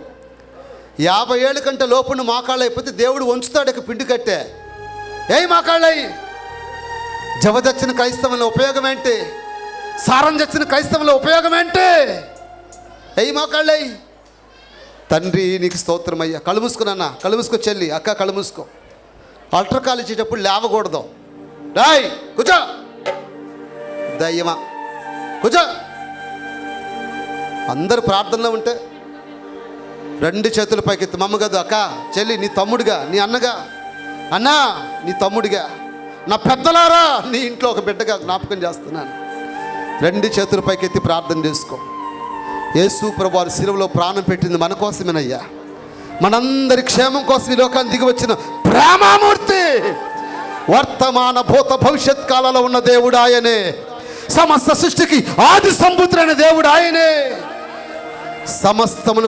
50 ఏళ్ళ కంటే లోపున్న మోకాళ్ళు అయిపోతే దేవుడు వంచుతాడు ఇక పిండి కట్టే. మోకాళ్ళు అయ్యి జవ తెచ్చిన క్రైస్తవంలో ఉపయోగం ఏంటి? సారం తెచ్చిన క్రైస్తవంలో ఉపయోగం ఏంటి? అయ్యి మోకాళ్ళయ్యి. తండ్రి నీకు స్తోత్రమయ్యా. కళ్ళు మూసుకున్నా, కళ్ళు మూసుకో చెల్లి, అక్క కళ్ళు మూసుకో. ఆల్టర్ కాల్ ఇచ్చేటప్పుడు లేవకూడదు. రాయ్ కూర్చో, దయ్యమా కూర్చో. అందరు ప్రార్థనలో ఉంటే 2 చేతుల పైకెత్తి. మమ్మ కాదు, అక్క చెల్లి, నీ తమ్ముడిగా, నీ అన్నగా, అన్నా నీ తమ్ముడిగా, నా పెద్దలారా నీ ఇంట్లో ఒక బిడ్డగా జ్ఞాపకం చేస్తున్నాను. 2 చేతుల పైకెత్తి ప్రార్థన చేసుకో. యేసు ప్రభువు వారి శిలువలో ప్రాణం పెట్టింది మన కోసమేనయ్యా. మనందరి క్షేమం కోసం ఈ లోకాన్ని దిగి వచ్చిన ప్రేమామూర్తి. వర్తమాన భూత భవిష్యత్ కాలంలో ఉన్న దేవుడు ఆయనే. సమస్త సృష్టికి ఆది సంపుత్రుడైన దేవుడు ఆయనే. సమస్తమును